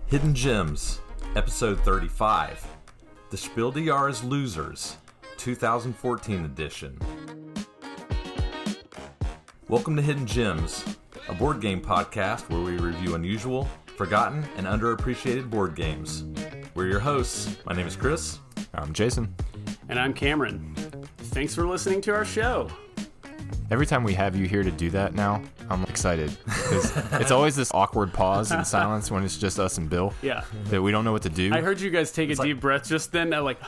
Hidden Gems, Episode 35, The Spiel Des Jahres Losers, 2014 edition. Welcome to Hidden Gems, a board game podcast where we review unusual, forgotten, and underappreciated board games. We're your hosts. My name is Chris. I'm Jason. And I'm Cameron. Thanks for listening to our show. Every time we have you here to do that now, I'm excited. Because it's always this awkward pause and silence when it's just us and Bill. Yeah. That we don't know what to do. I heard you guys take a deep breath just then. Like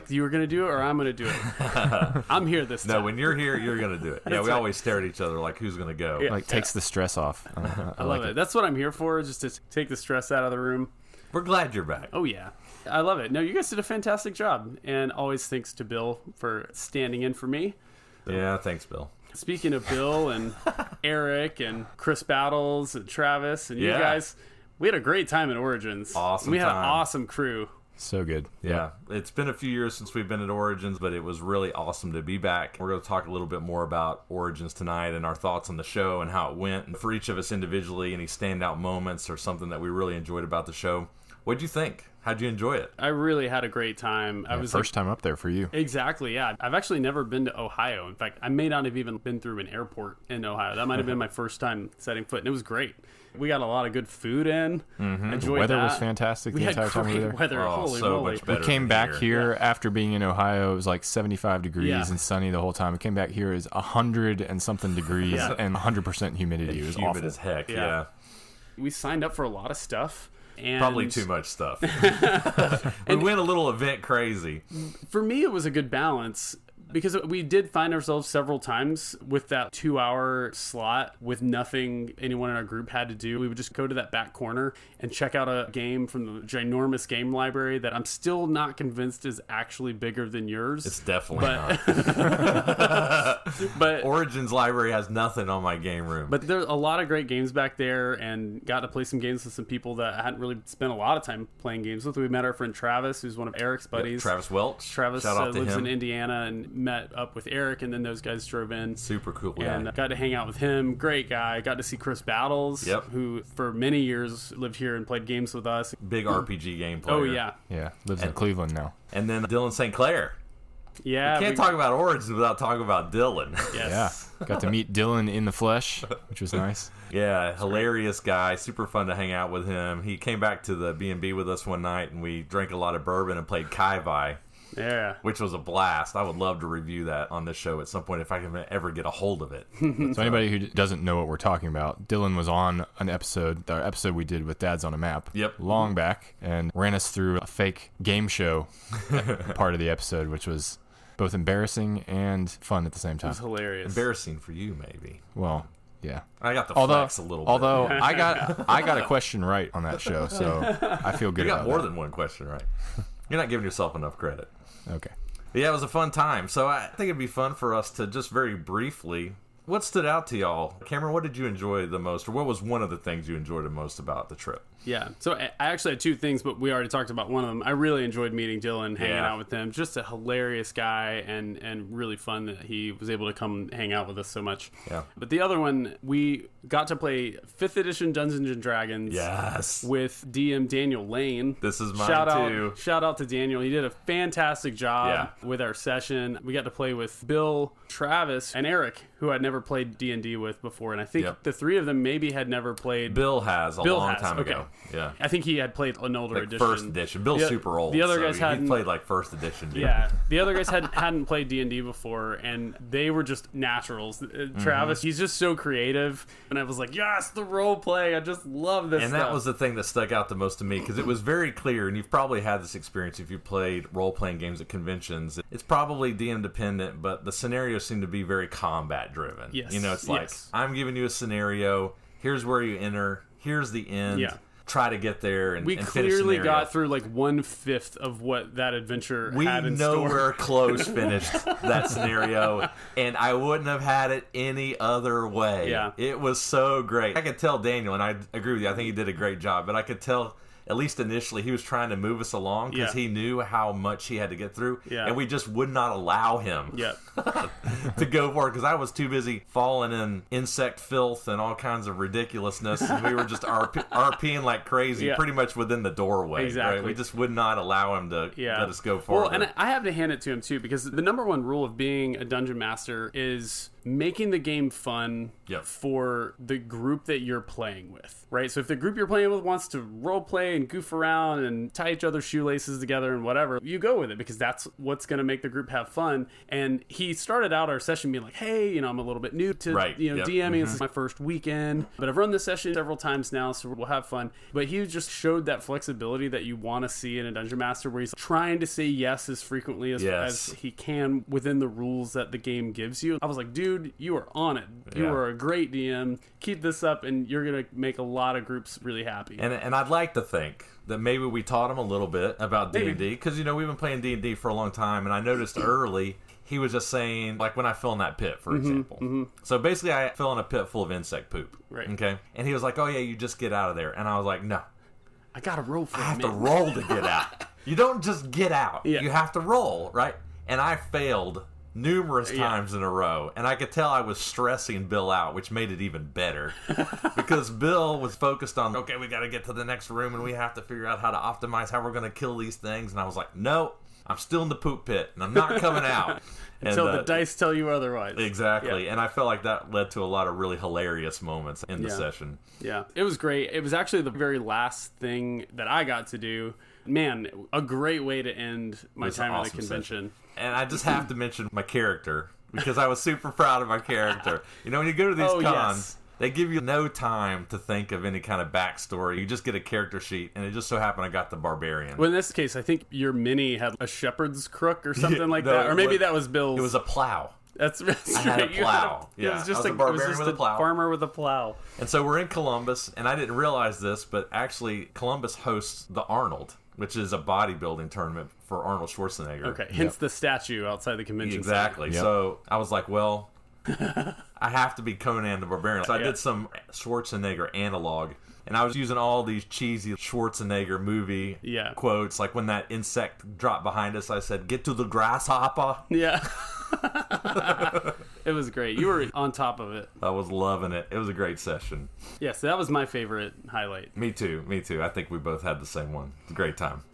you were going to do it or I'm going to do it. I'm here this time. No, when you're here, you're going to do it. Yeah, we always stare at each other like, who's going to go? Yeah. Takes the stress off. I love it. That's what I'm here for, just to take the stress out of the room. We're glad you're back. Oh, yeah. I love it. No, you guys did a fantastic job. And always thanks to Bill for standing in for me. Yeah, thanks, Bill. Speaking of Bill and Eric and Chris Battles and Travis and you guys, we had a great time at Origins. Awesome We had time. an awesome crew. So good. Yeah, it's been a few years since we've been at Origins, but it was really awesome to be back. We're going to talk a little bit more about Origins tonight and our thoughts on the show and how it went. And for each of us individually, any standout moments or something that we really enjoyed about the show. What'd you think? How'd you enjoy it? I really had a great time. I was First time up there for you. Exactly, yeah. I've actually never been to Ohio. In fact, I may not have even been through an airport in Ohio. That might have been my first time setting foot, and it was great. We got a lot of good food in. Enjoyed The weather that. was fantastic the entire time we were there. Weather. Oh, Holy so moly. much better. We came than back here after being in Ohio. It was like 75 degrees and sunny the whole time. We came back here, it was 100 and something degrees and 100% humidity. It was humid awful. as heck, yeah. We signed up for a lot of stuff. And Probably too much stuff. We went a little event crazy. For me, it was a good balance because we did find ourselves several times with that 2-hour slot with nothing anyone in our group had to do. We would just go to that back corner and check out a game from the ginormous game library that I'm still not convinced is actually bigger than yours. It's definitely not. But Origins library has nothing on my game room. But there's a lot of great games back there, and got to play some games with some people that I hadn't really spent a lot of time playing games with. We met our friend Travis, who's one of Eric's buddies. Travis Welch. Travis Shout out to lives him. in Indiana and met up with Eric, and then those guys drove in. Super cool guy. And got to hang out with him. Great guy. Got to see Chris Battles, who for many years lived here and played games with us. Big RPG game player. Oh, yeah. Yeah, lives in Cleveland now. And then Dylan St. Clair. Yeah. Can't talk about Origins without talking about Dylan. Yes. Yeah, got to meet Dylan in the flesh, which was nice. Yeah, hilarious guy. Super fun to hang out with him. He came back to the B&B with us one night, and we drank a lot of bourbon and played Kai-Vai. Yeah. Which was a blast. I would love to review that on this show at some point if I can ever get a hold of it. So anybody who doesn't know what we're talking about, Dylan was on an episode, our episode we did with Dads on a Map, long back, and ran us through a fake game show part of the episode, which was both embarrassing and fun at the same time. It was hilarious. Embarrassing for you, maybe. Well, yeah. I got the flex a little bit. Although I got a question right on that show, so I feel good You about got more that. than one question right. You're not giving yourself enough credit. Okay. Yeah, it was a fun time. So I think it'd be fun for us to just very briefly, what stood out to y'all? Cameron, what did you enjoy the most? Or what was one of the things you enjoyed the most about the trip? Yeah, so I actually had two things, but we already talked about one of them. I really enjoyed meeting Dylan, hanging out with him. Just a hilarious guy, and really fun that he was able to come hang out with us so much. Yeah. But the other one, we got to play 5th edition Dungeons and Dragons. Yes. With DM Daniel Lane. This is mine too. Shout out to Daniel. He did a fantastic job with our session. We got to play with Bill, Travis, and Eric, who I'd never played D&D with before, and I think the three of them maybe had never played. Bill has a long time ago. Yeah, I think he had played an older edition. First edition. Bill's super old. The other so guys hadn't. He played like first edition. Dude. Yeah, the other guys hadn't played D&D before, and they were just naturals. Travis, he's just so creative, and I was like, yes, the role play. I just love this. And stuff. that was the thing that stuck out the most to me because it was very clear, and you've probably had this experience if you played role playing games at conventions. It's probably DM dependent, but the scenarios seem to be very combat driven. Yes. You know, it's like I'm giving you a scenario. Here's where you enter. Here's the end. Yeah. Try to get there and we and clearly got through like 1/5 of what that adventure had in store. We nowhere close finished that scenario, and I wouldn't have had it any other way. Yeah. It was so great. I could tell Daniel, and I agree with you, I think he did a great job, but I could tell at least initially, he was trying to move us along because he knew how much he had to get through. Yeah. And we just would not allow him to go for it because I was too busy falling in insect filth and all kinds of ridiculousness. And we were just RPing like crazy, pretty much within the doorway. Exactly. Right? We just would not allow him to let us go forward. Well, and I have to hand it to him, too, because the number one rule of being a dungeon master is making the game fun for the group that you're playing with, right? So if the group you're playing with wants to role play and goof around and tie each other's shoelaces together and whatever, you go with it because that's what's going to make the group have fun. And he started out our session being like, hey, I'm a little bit new to DMing. This is my first weekend, but I've run this session several times now, so we'll have fun. But he just showed that flexibility that you want to see in a dungeon master where he's trying to say yes as frequently as he can within the rules that the game gives you. I was like, dude, you are on it. You are a great DM. Keep this up, and you're going to make a lot of groups really happy. And I'd like to think that maybe we taught him a little bit about D&D, because, we've been playing D&D for a long time, and I noticed early he was just saying, like, when I fell in that pit, for example. So basically, I fell in a pit full of insect poop. Right. Okay? And he was like, oh, yeah, you just get out of there. And I was like, no. I got to roll for it, I have to roll to get out. You don't just get out. Yeah. You have to roll, right? And I failed numerous times in a row, and I could tell I was stressing Bill out, which made it even better because Bill was focused on, okay, we got to get to the next room and we have to figure out how to optimize how we're going to kill these things, and I was like, no, I'm still in the poop pit and I'm not coming out until the dice tell you otherwise. Exactly. And I felt like that led to a lot of really hilarious moments in the session. Yeah, it was great. It was actually the very last thing that I got to do. Man, a great way to end my time at the convention. And I just have to mention my character because I was super proud of my character. When you go to these cons, they give you no time to think of any kind of backstory. You just get a character sheet, and it just so happened I got the barbarian. Well, in this case, I think your mini had a shepherd's crook or something like that. Or maybe that was Bill's. It was a plow. That's right. I had a plow. It was just a barbarian with a plow. Farmer with a plow. And so we're in Columbus, and I didn't realize this, but actually Columbus hosts the Arnold, which is a bodybuilding tournament for Arnold Schwarzenegger. Okay, hence the statue outside the convention center. Exactly. Yep. So I was like, well, I have to be Conan the Barbarian. So I did some Schwarzenegger analog, and I was using all these cheesy Schwarzenegger movie quotes. Like when that insect dropped behind us, I said, get to the grasshopper. Yeah. It was great. You were on top of it. I was loving it. It was a great session. Yes, that was my favorite highlight. Me too. I think we both had the same one. It's a great time.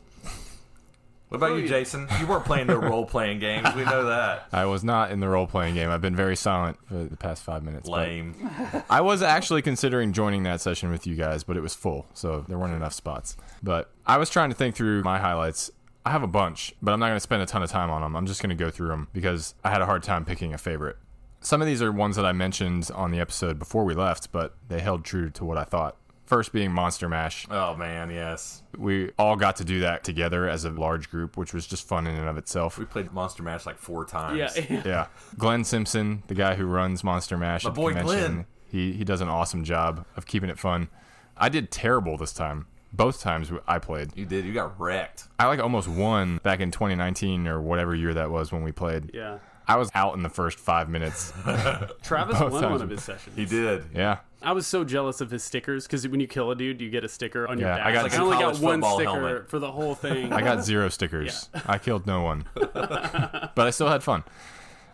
What about you, Jason? You weren't playing no role-playing games. We know that. I was not in the role-playing game. I've been very silent for the past 5 minutes. Lame. I was actually considering joining that session with you guys, but it was full, so there weren't enough spots. But I was trying to think through my highlights. I have a bunch, but I'm not going to spend a ton of time on them. I'm just going to go through them because I had a hard time picking a favorite. Some of these are ones that I mentioned on the episode before we left, but they held true to what I thought. First being Monster Mash. Oh, man, yes. We all got to do that together as a large group, which was just fun in and of itself. We played Monster Mash like 4 times. Yeah. Glenn Simpson, the guy who runs Monster Mash at the convention, Glenn. He does an awesome job of keeping it fun. I did terrible this time. Both times I played. You did. You got wrecked. I almost won back in 2019 or whatever year that was when we played. Yeah. I was out in the first 5 minutes. Travis won one of his sessions. He did. Yeah. I was so jealous of his stickers because when you kill a dude, you get a sticker on your back. I only got one sticker helmet for the whole thing. I got 0 stickers. Yeah. I killed no one. But I still had fun.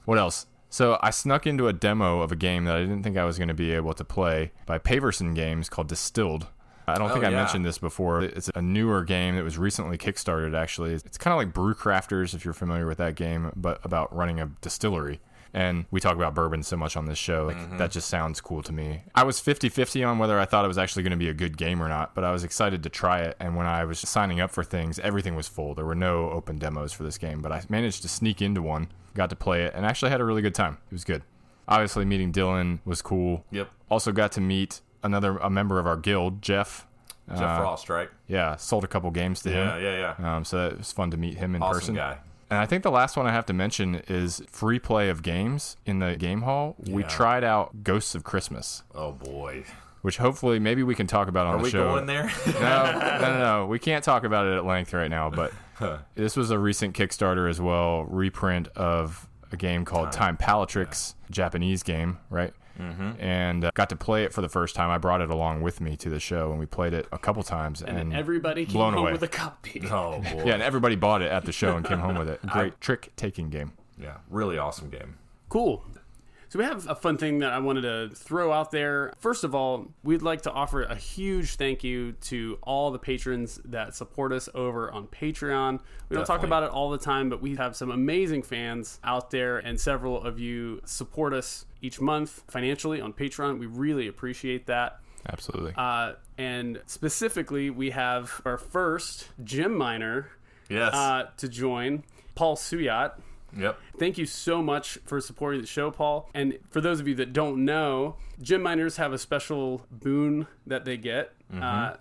What else? So I snuck into a demo of a game that I didn't think I was going to be able to play by Paverson Games called Distilled. I don't think I mentioned this before. It's a newer game that was recently kickstarted, actually. It's kind of like Brew Crafters, if you're familiar with that game, but about running a distillery. And we talk about bourbon so much on this show. That just sounds cool to me. I was 50-50 on whether I thought it was actually going to be a good game or not, but I was excited to try it. And when I was signing up for things, everything was full. There were no open demos for this game, but I managed to sneak into one, got to play it, and actually had a really good time. It was good. Obviously, meeting Dylan was cool. Yep. Also got to meet a member of our guild, Jeff. Jeff Frost, right? Yeah, sold a couple games to him. Yeah. So it was fun to meet him in awesome person. Guy. And I think the last one I have to mention is free play of games in the game hall. Yeah. We tried out Ghosts of Christmas. Oh, boy. Which hopefully maybe we can talk about on the show. Are we going there? No. We can't talk about it at length right now, but this was a recent Kickstarter as well, reprint of a game called Time Palatrix, Japanese game, right? and got to play it for the first time. I brought it along with me to the show, and we played it a couple times. And everybody came home with a copy. Oh, boy. Yeah, and everybody bought it at the show and came home with it. Great trick-taking game. Yeah, really awesome game. Cool. So we have a fun thing that I wanted to throw out there. First of all, we'd like to offer a huge thank you to all the patrons that support us over on Patreon. We don't talk about it all the time, but we have some amazing fans out there, and several of you support us each month financially on Patreon. We really appreciate that. Absolutely. And specifically, we have our first gem miner to join, Paul Suyat. Yep. Thank you so much for supporting the show, Paul. And for those of you that don't know, gem miners have a special boon that they get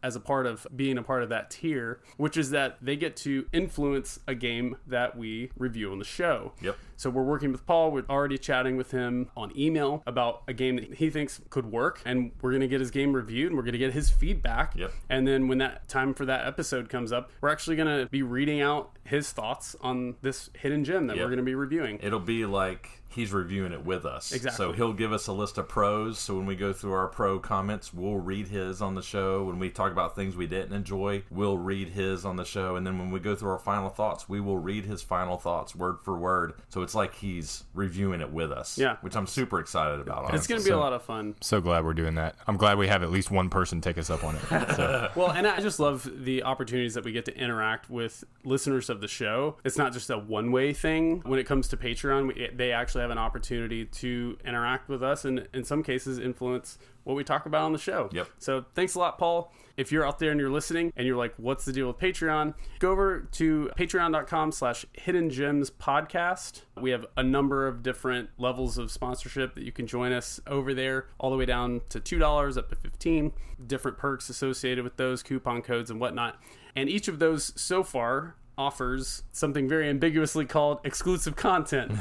as a part of being a part of that tier, which is that they get to influence a game that we review on the show. Yep. So we're working with Paul. We're already chatting with him on email about a game that he thinks could work, and we're going to get his game reviewed, and we're going to get his feedback. Yep. And then when that time for that episode comes up, we're actually going to be reading out his thoughts on this hidden gem that we're going to be reviewing. It'll be like he's reviewing it with us. Exactly. So he'll give us a list of pros. So when we go through our pro comments, we'll read his on the show. When we talk about things we didn't enjoy, we'll read his on the show. And then when we go through our final thoughts, we will read his final thoughts word for word. So it's like he's reviewing it with us. Yeah. Which I'm super excited about. Honestly. It's going to be a lot of fun. So glad we're doing that. I'm glad we have at least one person take us up on it. So. Well, and I just love the opportunities that we get to interact with listeners of the show. It's not just a one-way thing. When it comes to Patreon, they actually have an opportunity to interact with us and in some cases influence what we talk about on the show. Yep. So thanks a lot, Paul. If you're out there and you're listening and you're like, what's the deal with Patreon? Go over to patreon.com/Hidden Gems Podcast. We have a number of different levels of sponsorship that you can join us over there, all the way down to $2 up to $15. Different perks associated with those, coupon codes and whatnot. And each of those so far offers something very ambiguously called exclusive content.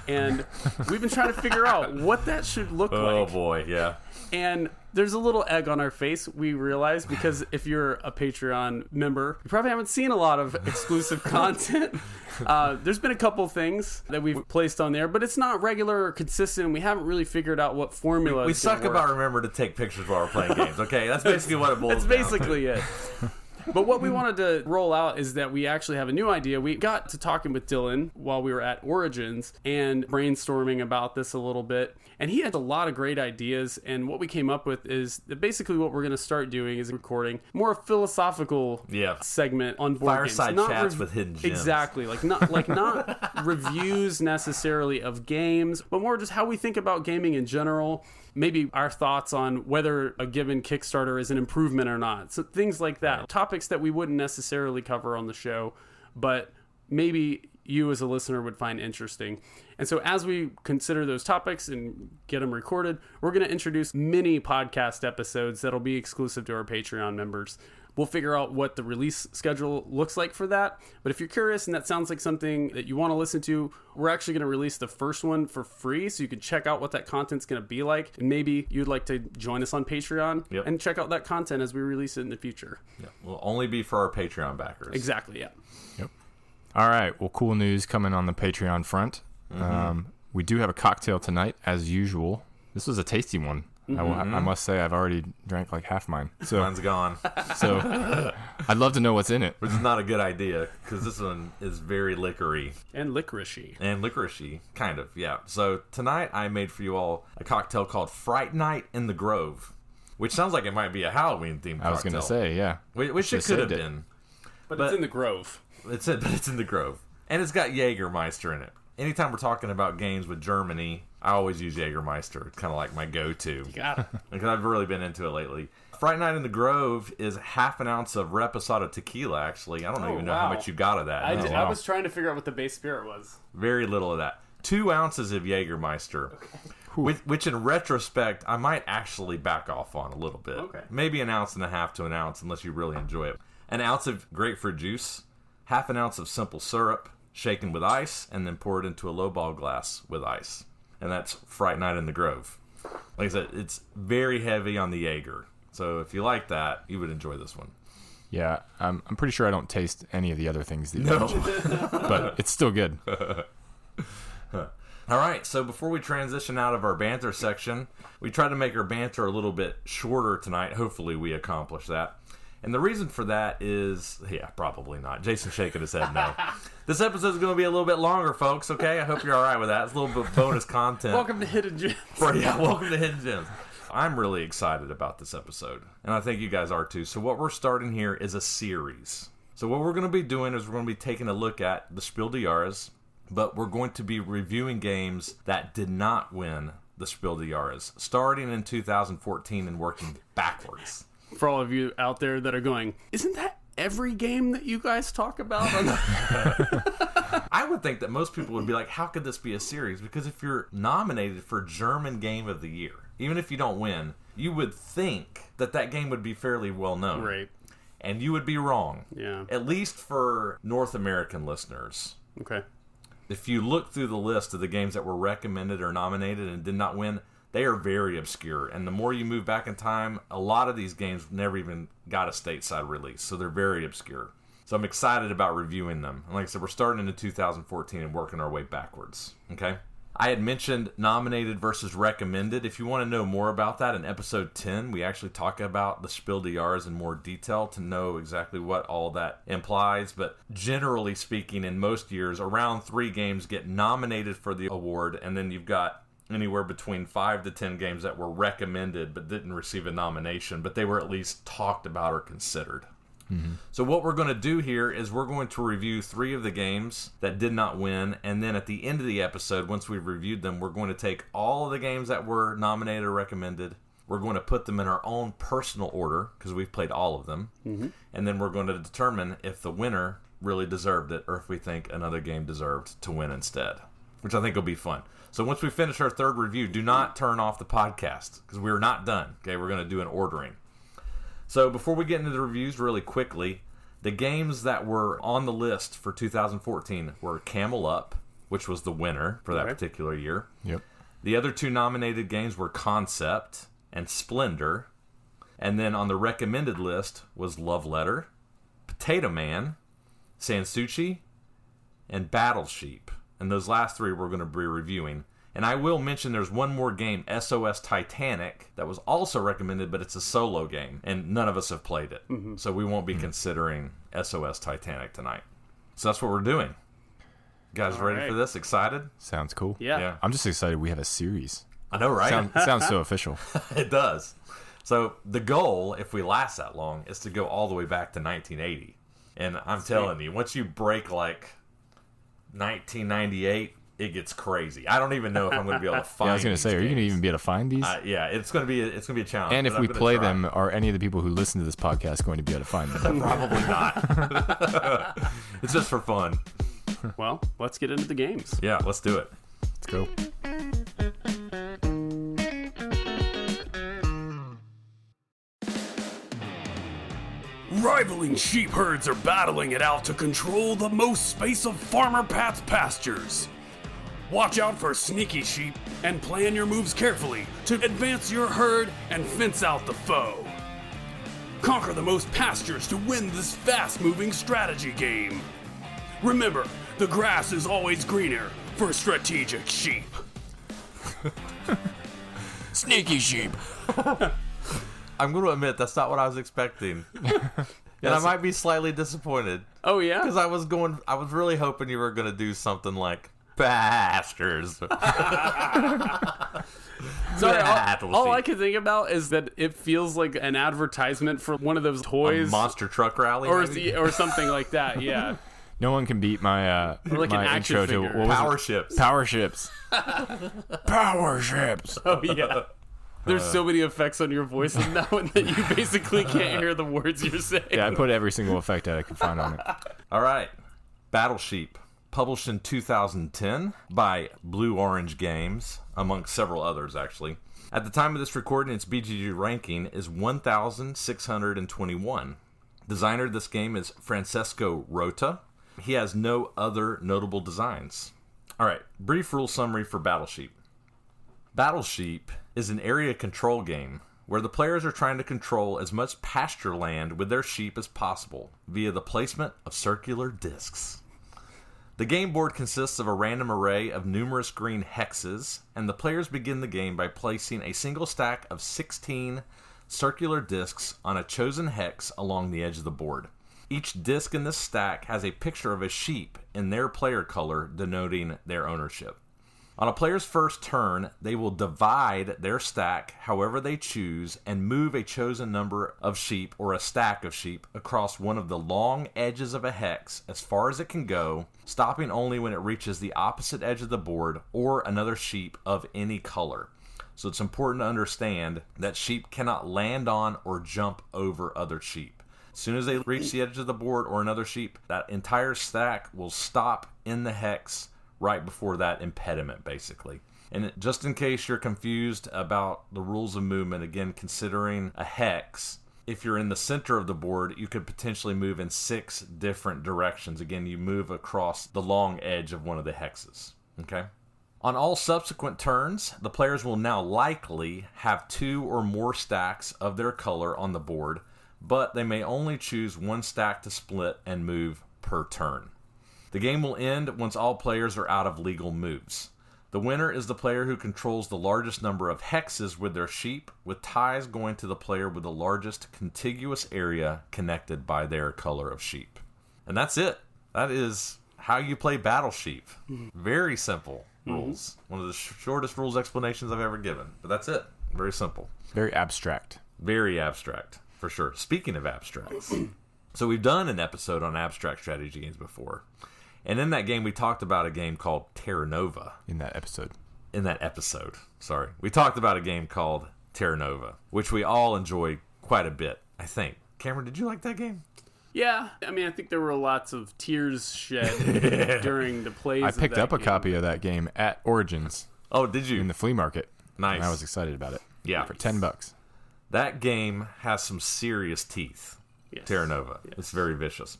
And we've been trying to figure out what that should look like. Oh boy, yeah. And there's a little egg on our face, we realize, because if you're a Patreon member, you probably haven't seen a lot of exclusive content. There's been a couple things that we've placed on there, but it's not regular or consistent. We haven't really figured out what formula. We suck about remembering to take pictures while we're playing games, okay? That's basically what it boils down. That's basically it. But what we wanted to roll out is that we actually have a new idea. We got to talking with Dylan while we were at Origins and brainstorming about this a little bit. And he had a lot of great ideas. And what we came up with is that basically what we're going to start doing is recording more philosophical segment on board Fireside games. chats with hidden gems. Exactly. Not reviews necessarily of games, but more just how we think about gaming in general. Maybe our thoughts on whether a given Kickstarter is an improvement or not. So things like that. Right. Topics that we wouldn't necessarily cover on the show, but maybe you as a listener would find interesting. And so as we consider those topics and get them recorded, we're going to introduce mini podcast episodes that'll be exclusive to our Patreon members. We'll figure out what the release schedule looks like for that. But if you're curious and that sounds like something that you want to listen to, we're actually going to release the first one for free so you can check out what that content's going to be like. And maybe you'd like to join us on Patreon and check out that content as we release it in the future. Yeah, will only be for our Patreon backers. Exactly, yeah. Yep. All right. Well, cool news coming on the Patreon front. We do have a cocktail tonight, as usual. This was a tasty one. I must say I've already drank like half mine. So mine's gone. So I'd love to know what's in it. Which is not a good idea because this one is very liquor-y. And licorice-y. And licorice-y, kind of, yeah. So tonight I made for you all a cocktail called Fright Night in the Grove, which sounds like it might be a Halloween-themed cocktail. I was going to say, yeah. Which it could have been. But it's in the Grove. It's in the Grove. And it's got Jägermeister in it. Anytime we're talking about games with Germany, I always use Jägermeister. It's kind of like my go-to. You got it. Because I've really been into it lately. Fright Night in the Grove is half an ounce of Reposado tequila, actually. I don't even know how much you got of that. I was trying to figure out what the base spirit was. Very little of that. 2 ounces of Jägermeister. Okay. Which in retrospect, I might actually back off on a little bit. Okay. Maybe 1.5 ounces to an ounce, unless you really enjoy it. 1 ounce of grapefruit juice, half an ounce of simple syrup, shaken with ice, and then poured into a lowball glass with ice. And that's Fright Night in the Grove. Like I said, it's very heavy on the Jaeger. So if you like that, you would enjoy this one. Yeah, I'm pretty sure I don't taste any of the other things that you mentioned. But it's still good. All right, so before we transition out of our banter section, we tried to make our banter a little bit shorter tonight. Hopefully we accomplish that. And the reason for that is, probably not. Jason shaking his head no. This episode is going to be a little bit longer, folks, okay? I hope you're all right with that. It's a little bit of bonus content. Welcome to Hidden Gems. Welcome to Hidden Gems. I'm really excited about this episode, and I think you guys are too. So what we're starting here is a series. So what we're going to be doing is we're going to be taking a look at the Spiel des Jahres, but we're going to be reviewing games that did not win the Spiel des Jahres, starting in 2014 and working backwards. For all of you out there that are going, isn't that every game that you guys talk about? I would think that most people would be like, how could this be a series? Because if you're nominated for German Game of the Year, even if you don't win, you would think that that game would be fairly well known. Right. And you would be wrong. Yeah. At least for North American listeners. Okay. If you look through the list of the games that were recommended or nominated and did not win, they are very obscure. And the more you move back in time, a lot of these games never even got a stateside release. So they're very obscure. So I'm excited about reviewing them. And like I said, we're starting in 2014 and working our way backwards. Okay? I had mentioned nominated versus recommended. If you want to know more about that, in episode 10, we actually talk about the Spiel des Jahres in more detail to know exactly what all that implies. But generally speaking, in most years, around 3 games get nominated for the award, and then you've got anywhere between 5 to 10 games that were recommended but didn't receive a nomination, but they were at least talked about or considered. Mm-hmm. So what we're going to do here is we're going to review 3 of the games that did not win, and then at the end of the episode, once we've reviewed them, we're going to take all of the games that were nominated or recommended, we're going to put them in our own personal order, because we've played all of them, and then we're going to determine if the winner really deserved it, or if we think another game deserved to win instead, which I think will be fun. So once we finish our 3rd review, do not turn off the podcast, because we're not done. Okay, we're going to do an ordering. So before we get into the reviews really quickly, the games that were on the list for 2014 were Camel Up, which was the winner for that particular year. Yep. The other 2 nominated games were Concept and Splendor. And then on the recommended list was Love Letter, Potato Man, Sanssouci, and Battle Sheep. And those last 3 we're going to be reviewing. And I will mention there's one more game, SOS Titanic, that was also recommended, but it's a solo game, and none of us have played it. Mm-hmm. So we won't be considering SOS Titanic tonight. So that's what we're doing. You guys ready for this? Excited? Sounds cool. Yeah. I'm just excited we have a series. I know, right? Sounds so official. It does. So the goal, if we last that long, is to go all the way back to 1980. And I'm telling you, once you break like 1998, it gets crazy. I don't even know if I'm going to be able to find. I was going to say, are you going to even be able to find these? Yeah, it's going to be a challenge. And if we play them, are any of the people who listen to this podcast going to be able to find them? Probably not. It's just for fun. Well, let's get into the games. Yeah, let's do it. Let's go. Rivaling sheep herds are battling it out to control the most space of Farmer Pat's pastures. Watch out for sneaky sheep and plan your moves carefully to advance your herd and fence out the foe. Conquer the most pastures to win this fast-moving strategy game. Remember, the grass is always greener for strategic sheep. Sneaky sheep. I'm going to admit that's not what I was expecting. And I might be slightly disappointed. Oh, yeah? Because I was really hoping you were going to do something like pastures. Sorry, all I can think about is that it feels like an advertisement for one of those toys. A monster truck rally? Or something like that, yeah. No one can beat my like my an action intro to figure. Power Ships. Power Ships. Power Ships. Oh, yeah. There's so many effects on your voice in that one that you basically can't hear the words you're saying. Yeah, I put every single effect that I could find on it. All right. Battle Sheep. Published in 2010 by Blue Orange Games, amongst several others, actually. At the time of this recording, its BGG ranking is 1,621. Designer of this game is Francesco Rota. He has no other notable designs. All right, brief rule summary for Battle Sheep. Battle Sheep is an area control game where the players are trying to control as much pasture land with their sheep as possible via the placement of circular discs. The game board consists of a random array of numerous green hexes, and the players begin the game by placing a single stack of 16 circular discs on a chosen hex along the edge of the board. Each disc in this stack has a picture of a sheep in their player color, denoting their ownership. On a player's first turn, they will divide their stack however they choose and move a chosen number of sheep or a stack of sheep across one of the long edges of a hex as far as it can go, stopping only when it reaches the opposite edge of the board or another sheep of any color. So it's important to understand that sheep cannot land on or jump over other sheep. As soon as they reach the edge of the board or another sheep, that entire stack will stop in the hex right before that impediment, basically. And just in case you're confused about the rules of movement, again, considering a hex, if you're in the center of the board, you could potentially move in 6 different directions. Again, you move across the long edge of one of the hexes. Okay? On all subsequent turns, the players will now likely have 2 or more stacks of their color on the board, but they may only choose 1 stack to split and move per turn. The game will end once all players are out of legal moves. The winner is the player who controls the largest number of hexes with their sheep, with ties going to the player with the largest contiguous area connected by their color of sheep. And that's it. That is how you play Battle Sheep. Very simple rules. One of the shortest rules explanations I've ever given. But that's it. Very simple. Very abstract. Very abstract, for sure. Speaking of abstracts, so we've done an episode on abstract strategy games before. And in that game, we talked about a game called Terra Nova. In that episode, sorry. We talked about a game called Terra Nova, which we all enjoyed quite a bit, I think. Cameron, did you like that game? Yeah. I mean, I think there were lots of tears shed during the plays I of picked that up a game. copy of that game at Origins. Oh, did you? In the flea market. Nice. And I was excited about it. Yeah. For $10. That game has some serious teeth. Yes. Terra Nova. Yes. It's very vicious.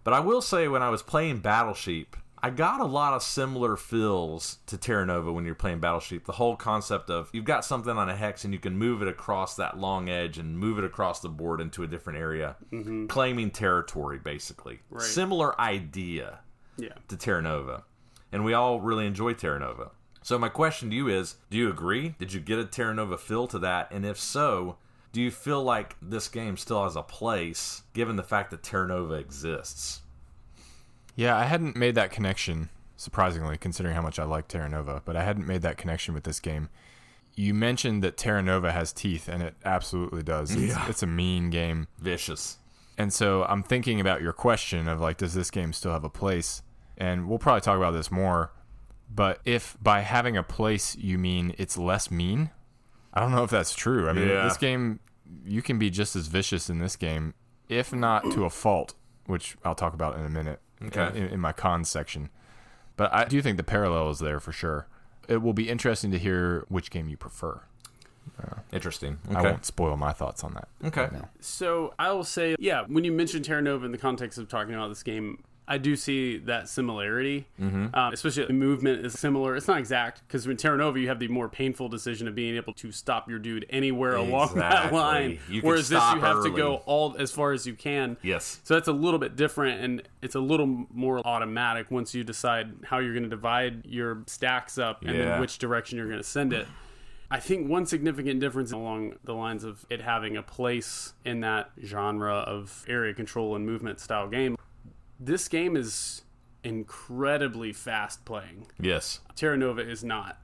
But I will say, when I was playing Battle Sheep, I got a lot of similar feels to Terra Nova when you're playing Battle Sheep. The whole concept of you've got something on a hex and you can move it across that long edge and move it across the board into a different area, claiming territory, basically. Right. Similar idea to Terra Nova. And we all really enjoy Terra Nova. So my question to you is, do you agree? Did you get a Terra Nova feel to that? And if so, do you feel like this game still has a place, given the fact that Terra Nova exists? Yeah, I hadn't made that connection, surprisingly, considering how much I like Terra Nova, but I hadn't made that connection with this game. You mentioned that Terra Nova has teeth, and it absolutely does. It's a mean game. Vicious. And so I'm thinking about your question of, like, does this game still have a place? And we'll probably talk about this more, but if by having a place you mean it's less mean, I don't know if that's true. I mean, this game, you can be just as vicious in this game, if not to a fault, which I'll talk about in a minute in my cons section. But I do think the parallel is there for sure. It will be interesting to hear which game you prefer. Interesting. I won't spoil my thoughts on that. Okay. Right now. So I will say, when you mention Terra Nova in the context of talking about this game, I do see that similarity, especially the movement is similar. It's not exact, because in Terra Nova, you have the more painful decision of being able to stop your dude anywhere along that line. Whereas this, you have to go all as far as you can. Yes. So that's a little bit different, and it's a little more automatic once you decide how you're going to divide your stacks up and then which direction you're going to send it. I think one significant difference along the lines of it having a place in that genre of area control and movement style game, this game is incredibly fast playing. Yes. Terra Nova is not.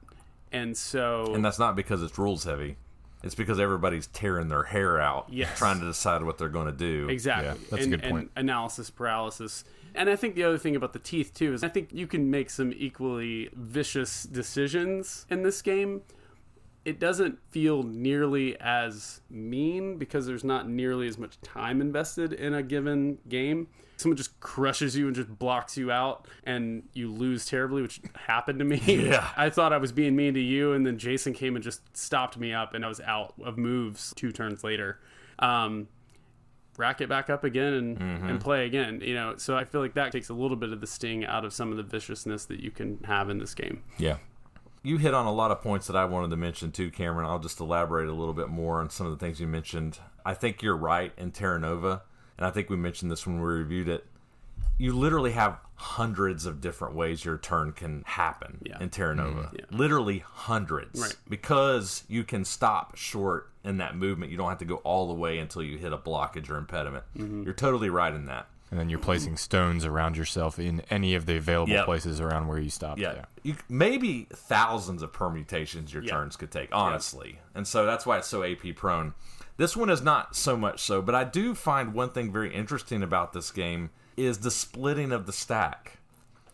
And that's not because it's rules heavy. It's because everybody's tearing their hair out, trying to decide what they're going to do. Exactly. Yeah, that's a good point. And analysis paralysis. And I think the other thing about the teeth, too, is I think you can make some equally vicious decisions in this game. It doesn't feel nearly as mean because there's not nearly as much time invested in a given game. Someone just crushes you and just blocks you out and you lose terribly, which happened to me. Yeah. I thought I was being mean to you, and then Jason came and just stopped me up, and I was out of moves 2 turns later. Rack it back up again and play again. So I feel like that takes a little bit of the sting out of some of the viciousness that you can have in this game. Yeah. You hit on a lot of points that I wanted to mention too, Cameron. I'll just elaborate a little bit more on some of the things you mentioned. I think you're right in Terra Nova, and I think we mentioned this when we reviewed it. you literally have hundreds of different ways your turn can happen in Terra Nova. Literally hundreds. Right. Because you can stop short in that movement. You don't have to go all the way until you hit a blockage or impediment. You're totally right in that. And then you're placing stones around yourself in any of the available places around where you stopped. Yeah. Maybe thousands of permutations your turns could take, honestly. And so that's why it's so AP prone. This one is not so much so, but I do find one thing very interesting about this game is the splitting of the stack.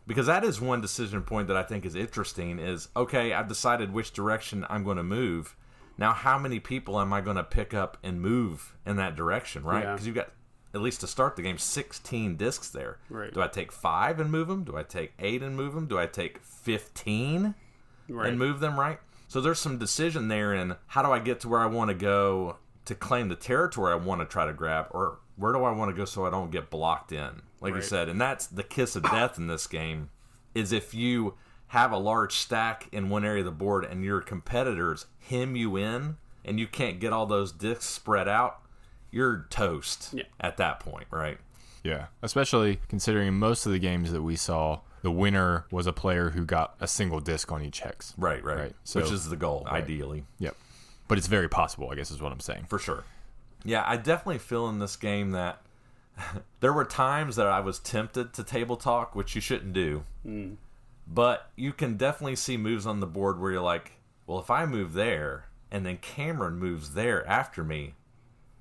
Because that is one decision point that I think is interesting is, okay, I've decided which direction I'm going to move. Now, how many people am I going to pick up and move in that direction, right? Because you've got, at least to start the game, 16 discs there. Right. Do I take 5 and move them? Do I take 8 and move them? Do I take 15 and move them, right? So there's some decision there in how do I get to where I want to go to claim the territory I want to try to grab, or where do I want to go so I don't get blocked in, like you said. And that's the kiss of death in this game, is if you have a large stack in one area of the board and your competitors hem you in and you can't get all those discs spread out, you're toast at that point, right? Yeah, especially considering most of the games that we saw, the winner was a player who got a single disc on each hex. Right. So, which is the goal, ideally. Yep. But it's very possible, I guess is what I'm saying. For sure. Yeah, I definitely feel in this game that there were times that I was tempted to table talk, which you shouldn't do. But you can definitely see moves on the board where you're like, well, if I move there and then Cameron moves there after me,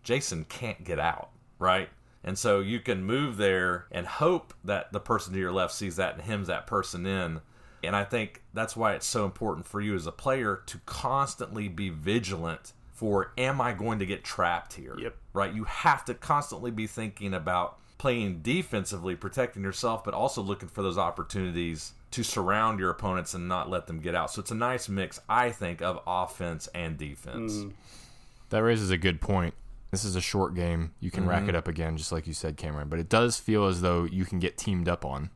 Jason can't get out, right? And so you can move there and hope that the person to your left sees that and hems that person in. And I think that's why it's so important for you as a player to constantly be vigilant for, am I going to get trapped here? Right? You have to constantly be thinking about playing defensively, protecting yourself, but also looking for those opportunities to surround your opponents and not let them get out. So it's a nice mix, I think, of offense and defense. That raises a good point. This is a short game. You can rack it up again, just like you said, Cameron. But it does feel as though you can get teamed up on.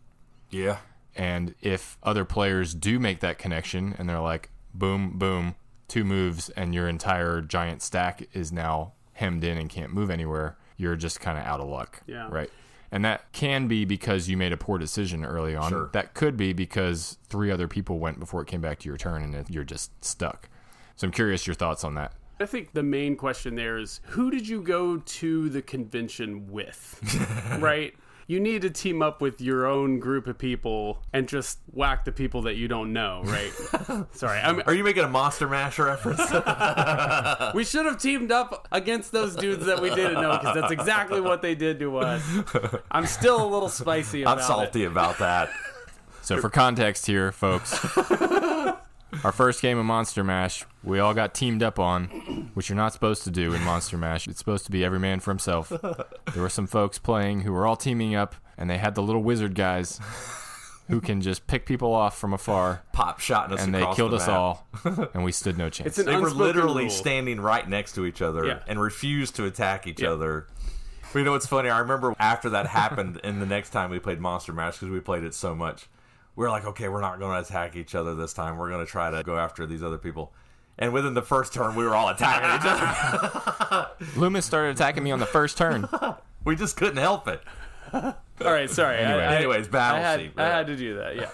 Yeah. And if other players do make that connection and they're like, boom, boom, 2 moves, and your entire giant stack is now hemmed in and can't move anywhere, you're just kind of out of luck. Yeah. Right? And that can be because you made a poor decision early on. Sure. That could be because 3 other people went before it came back to your turn and you're just stuck. So I'm curious your thoughts on that. I think the main question there is, who did you go to the convention with? Right? You need to team up with your own group of people and just whack the people that you don't know, right? Sorry. Are you making a Monster Mash reference? We should have teamed up against those dudes that we didn't know, because that's exactly what they did to us. I'm still a little spicy about it. I'm salty about that. So for context here, folks, our first game of Monster Mash, we all got teamed up on, which you're not supposed to do in Monster Mash. It's supposed to be every man for himself. There were some folks playing who were all teaming up, and they had the little wizard guys who can just pick people off from afar. Pop shotting us and across they killed the us map. all, and we stood no chance. It's They were literally rule. standing right next to each other and refused to attack each other. But you know what's funny? I remember after that happened, and the next time we played Monster Mash, because we played it so much, we were like, okay, we're not going to attack each other this time. We're going to try to go after these other people. And within the first turn, we were all attacking each other. Loomis started attacking me on the first turn. We just couldn't help it. All right, sorry. Anyways, battle sheet. I had to do that, yeah.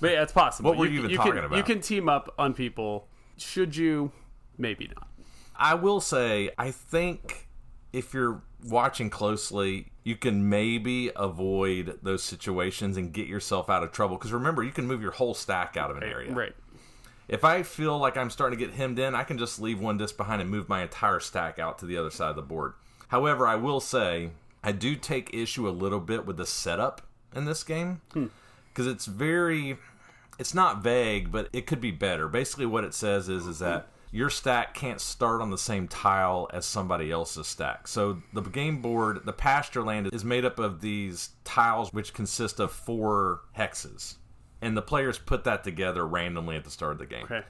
But yeah, it's possible. What were you even talking about? You can team up on people. Should you? Maybe not. I will say, I think if you're watching closely, you can maybe avoid those situations and get yourself out of trouble. Because remember, you can move your whole stack out of an area. Right. If I feel like I'm starting to get hemmed in, I can just leave one disc behind and move my entire stack out to the other side of the board. However, I will say, I do take issue a little bit with the setup in this game. Because it's not vague, but it could be better. Basically what it says is that your stack can't start on the same tile as somebody else's stack. So the game board, the pasture land, is made up of these tiles which consist of 4 hexes. And the players put that together randomly at the start of the game. Okay.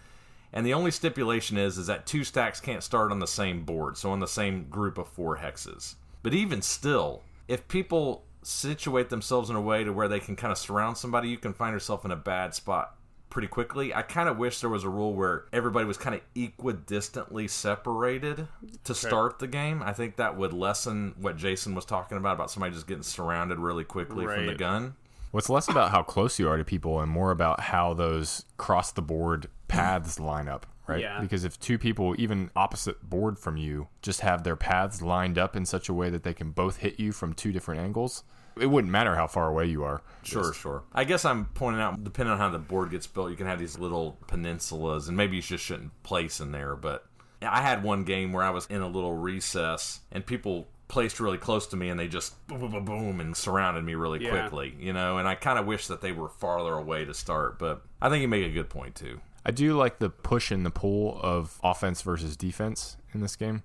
And the only stipulation is that 2 stacks can't start on the same board, so on the same group of 4 hexes. But even still, if people situate themselves in a way to where they can kind of surround somebody, you can find yourself in a bad spot pretty quickly. I kind of wish there was a rule where everybody was kind of equidistantly separated to start the game. I think that would lessen what Jason was talking about somebody just getting surrounded really quickly from the gun. Well, it's less about how close you are to people and more about how those cross-the-board paths line up, right? Yeah. Because if two people, even opposite board from you, just have their paths lined up in such a way that they can both hit you from two different angles, it wouldn't matter how far away you are. Sure. I guess I'm pointing out, depending on how the board gets built, you can have these little peninsulas, and maybe you just shouldn't place in there. But I had one game where I was in a little recess, and people placed really close to me, and they just boom, boom, boom, boom, and surrounded me really quickly, you know? And I kind of wish that they were farther away to start, but I think you make a good point, too. I do like the push and the pull of offense versus defense in this game,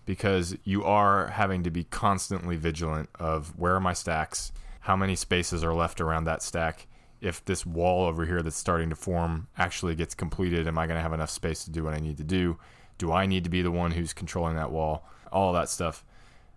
because you are having to be constantly vigilant of where are my stacks, how many spaces are left around that stack. If this wall over here that's starting to form actually gets completed, am I going to have enough space to do what I need to do? Do I need to be the one who's controlling that wall? All of that stuff.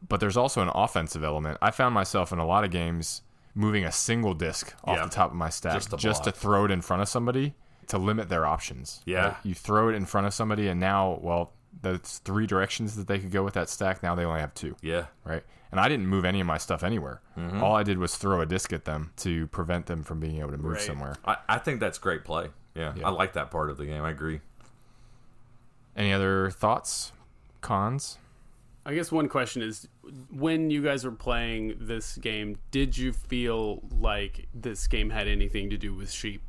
But there's also an offensive element. I found myself in a lot of games moving a single disc off the top of my stack just to throw it in front of somebody to limit their options. Yeah. Right? You throw it in front of somebody, and now, well, that's 3 directions that they could go with that stack. Now they only have 2. Yeah. Right? And I didn't move any of my stuff anywhere. All I did was throw a disc at them to prevent them from being able to move somewhere. I think that's great play. Yeah. I like that part of the game. I agree. Any other thoughts? Cons? I guess one question is, when you guys were playing this game, did you feel like this game had anything to do with sheep?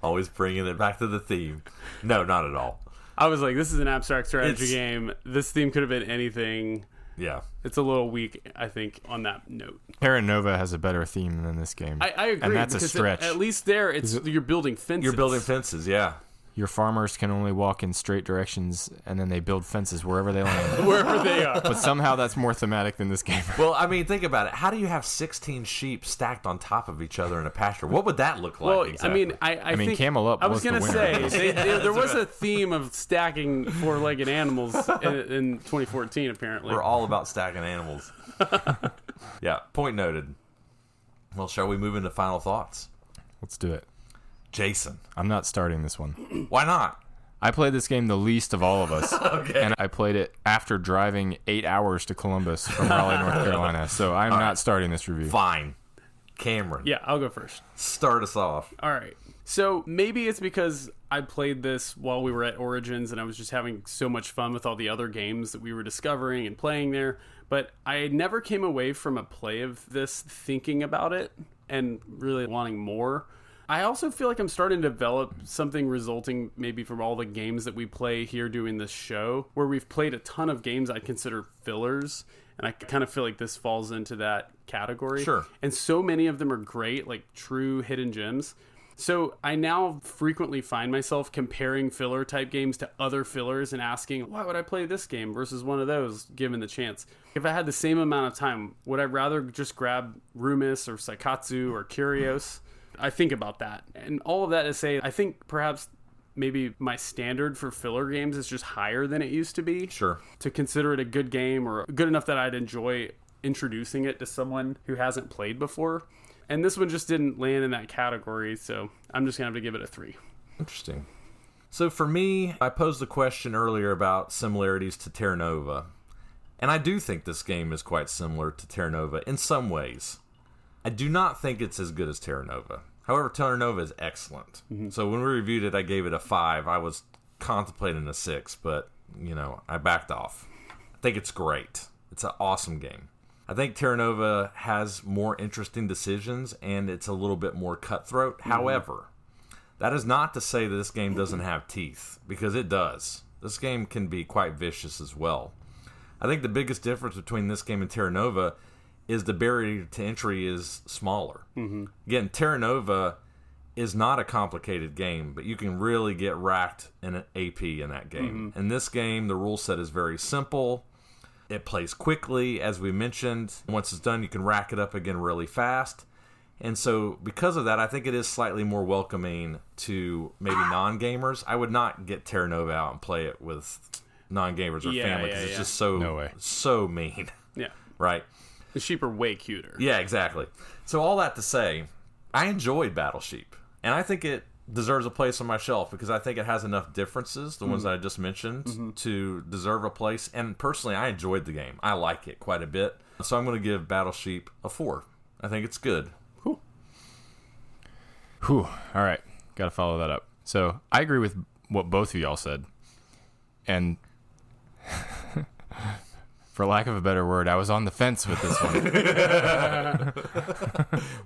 Always bringing it back to the theme. No, not at all. I was like, this is an abstract strategy game. This theme could have been anything. Yeah. It's a little weak, I think, on that note. Terra Nova has a better theme than this game. I agree. And that's a stretch. At least there, you're building fences. You're building fences, yeah. Your farmers can only walk in straight directions, and then they build fences wherever they land. Wherever they are. But somehow that's more thematic than this game. Well, I mean, think about it. How do you have 16 sheep stacked on top of each other in a pasture? What would that look like? Well, exactly? I think Camel Up. I was going to say there was a theme of stacking 4-legged animals in 2014. Apparently, we're all about stacking animals. Yeah, point noted. Well, shall we move into final thoughts? Let's do it. Jason. I'm not starting this one. Why not? I played this game the least of all of us. Okay. And I played it after driving 8 hours to Columbus from Raleigh, North Carolina. So I'm not starting this review. Fine. Cameron. Yeah, I'll go first. Start us off. All right. So maybe it's because I played this while we were at Origins and I was just having so much fun with all the other games that we were discovering and playing there. But I never came away from a play of this thinking about it and really wanting more. I also feel like I'm starting to develop something resulting maybe from all the games that we play here doing this show, where we've played a ton of games I'd consider fillers, and I kind of feel like this falls into that category. Sure. And so many of them are great, like true hidden gems. So I now frequently find myself comparing filler type games to other fillers and asking, why would I play this game versus one of those given the chance? If I had the same amount of time, would I rather just grab Rumis or Saikatsu or Curios? I think about that. And all of that to say, I think perhaps maybe my standard for filler games is just higher than it used to be. Sure. To consider it a good game or good enough that I'd enjoy introducing it to someone who hasn't played before. And this one just didn't land in that category, so I'm just going to have to give it a 3. Interesting. So for me, I posed the question earlier about similarities to Terra Nova. And I do think this game is quite similar to Terra Nova in some ways. I do not think it's as good as Terra Nova. However, Terra Nova is excellent. Mm-hmm. So when we reviewed it, I gave it a 5. I was contemplating a 6, but, I backed off. I think it's great. It's an awesome game. I think Terra Nova has more interesting decisions, and it's a little bit more cutthroat. Mm-hmm. However, that is not to say that this game doesn't have teeth, because it does. This game can be quite vicious as well. I think the biggest difference between this game and Terra Nova is the barrier to entry is smaller. Mm-hmm. Again, Terra Nova is not a complicated game, but you can really get racked in an AP in that game. Mm-hmm. In this game, the rule set is very simple. It plays quickly, as we mentioned. Once it's done, you can rack it up again really fast. And so, because of that, I think it is slightly more welcoming to maybe non-gamers. I would not get Terra Nova out and play it with non-gamers or family, because it's just so mean. Yeah. Right? The sheep are way cuter. Yeah, exactly. So all that to say, I enjoyed Battleship, and I think it deserves a place on my shelf because I think it has enough differences, the ones that I just mentioned, to deserve a place. And personally, I enjoyed the game. I like it quite a bit. So I'm going to give Battleship a 4. I think it's good. Whew. All right. Got to follow that up. So I agree with what both of y'all said. And for lack of a better word, I was on the fence with this one.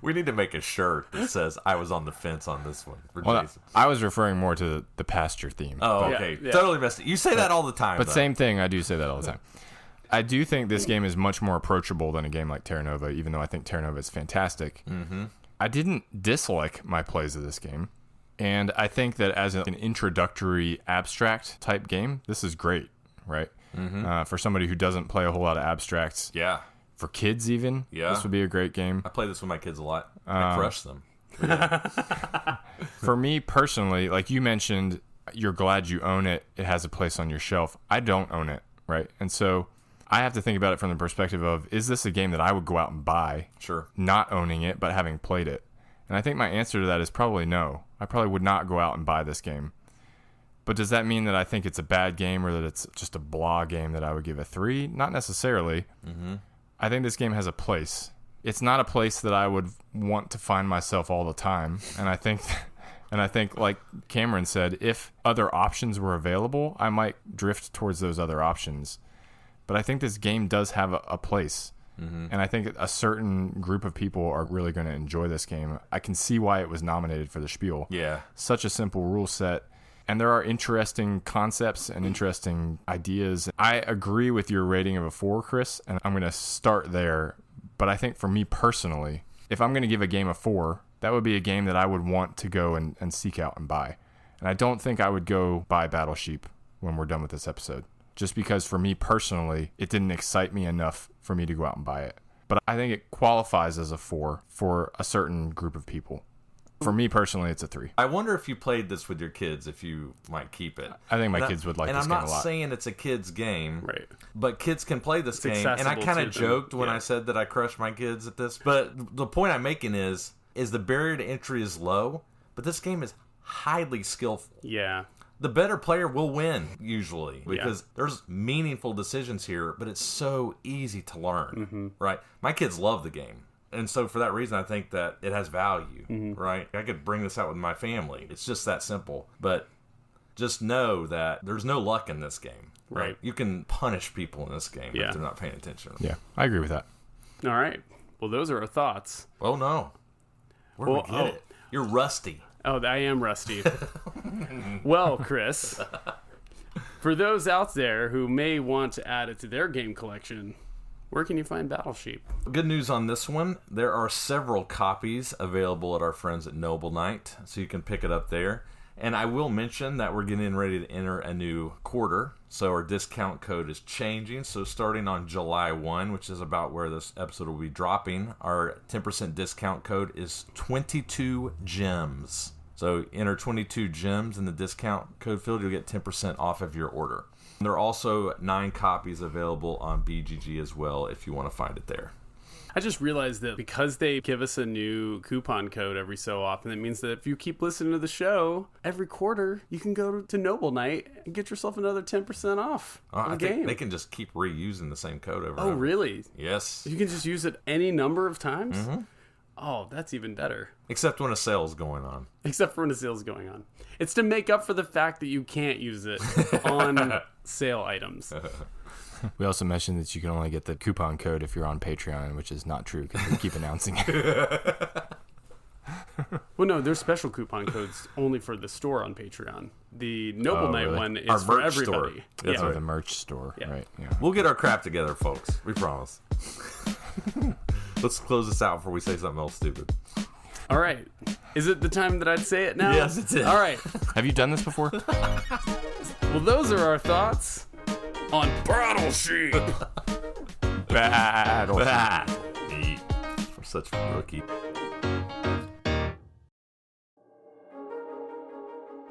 We need to make a shirt that says I was on the fence on this one for Jason. I was referring more to the pasture theme. Oh, okay. Yeah. Totally missed it. You say that all the time. But same thing. I do say that all the time. I do think this game is much more approachable than a game like Terra Nova, even though I think Terra Nova is fantastic. I didn't dislike my plays of this game. And I think that as an introductory abstract type game, this is great, right? For somebody who doesn't play a whole lot of abstracts. Yeah. For kids even. Yeah. This would be a great game. I play this with my kids a lot. I crush them. For me personally, like you mentioned, you're glad you own it. It has a place on your shelf. I don't own it, right? And so I have to think about it from the perspective of, is this a game that I would go out and buy? Sure. Not owning it, but having played it. And I think my answer to that is probably no. I probably would not go out and buy this game. But does that mean that I think it's a bad game or that it's just a blah game that I would give a 3? Not necessarily. I think this game has a place. It's not a place that I would want to find myself all the time. And I think like Cameron said, if other options were available, I might drift towards those other options. But I think this game does have a place. And I think a certain group of people are really going to enjoy this game. I can see why it was nominated for the Spiel. Yeah. Such a simple rule set. And there are interesting concepts and interesting ideas. I agree with your rating of a 4, Chris, and I'm going to start there. But I think for me personally, if I'm going to give a game a 4, that would be a game that I would want to go and seek out and buy. And I don't think I would go buy Battleship when we're done with this episode. Just because for me personally, it didn't excite me enough for me to go out and buy it. But I think it qualifies as a 4 for a certain group of people. For me personally, it's a 3. I wonder if you played this with your kids, if you might keep it. I think my kids would like this game a lot. And I'm not saying it's a kid's game, right? But kids can play this game. And I kind of joked when I said that I crushed my kids at this. But the point I'm making is the barrier to entry is low, but this game is highly skillful. Yeah. The better player will win, usually, because there's meaningful decisions here, but it's so easy to learn, right? My kids love the game. And so for that reason, I think that it has value, right? I could bring this out with my family. It's just that simple. But just know that there's no luck in this game, right? You can punish people in this game if they're not paying attention. Yeah, I agree with that. All right. Well, those are our thoughts. Oh, no. Where do we get it? You're rusty. Oh, I am rusty. Well, Chris, for those out there who may want to add it to their game collection, where can you find Battleship? Good news on this one. There are several copies available at our friends at Noble Knight, so you can pick it up there. And I will mention that we're getting ready to enter a new quarter, so our discount code is changing. So starting on July 1, which is about where this episode will be dropping, our 10% discount code is 22 gems. So enter 22 gems in the discount code field, you'll get 10% off of your order. There are also 9 copies available on BGG as well if you want to find it there. I just realized that because they give us a new coupon code every so often, it means that if you keep listening to the show, every quarter, you can go to Noble Knight and get yourself another 10% off I think they can just keep reusing the same code over and over. Oh, really? Yes. You can just use it any number of times? Oh, that's even better. Except when a sale's going on. Except for when a sale's going on. It's to make up for the fact that you can't use it on sale items. We also mentioned that you can only get the coupon code if you're on Patreon, which is not true because we keep announcing it. Well, no, there's special coupon codes only for the store on Patreon. The Noble Knight one is for everybody. That's the merch store, right? Yeah. We'll get our crap together, folks. We promise. Let's close this out before we say something else stupid. All right. Is it the time that I'd say it now? Yes, it's it. All right. Have you done this before? Well, those are our thoughts on Battleship. Battleship. We're such rookie.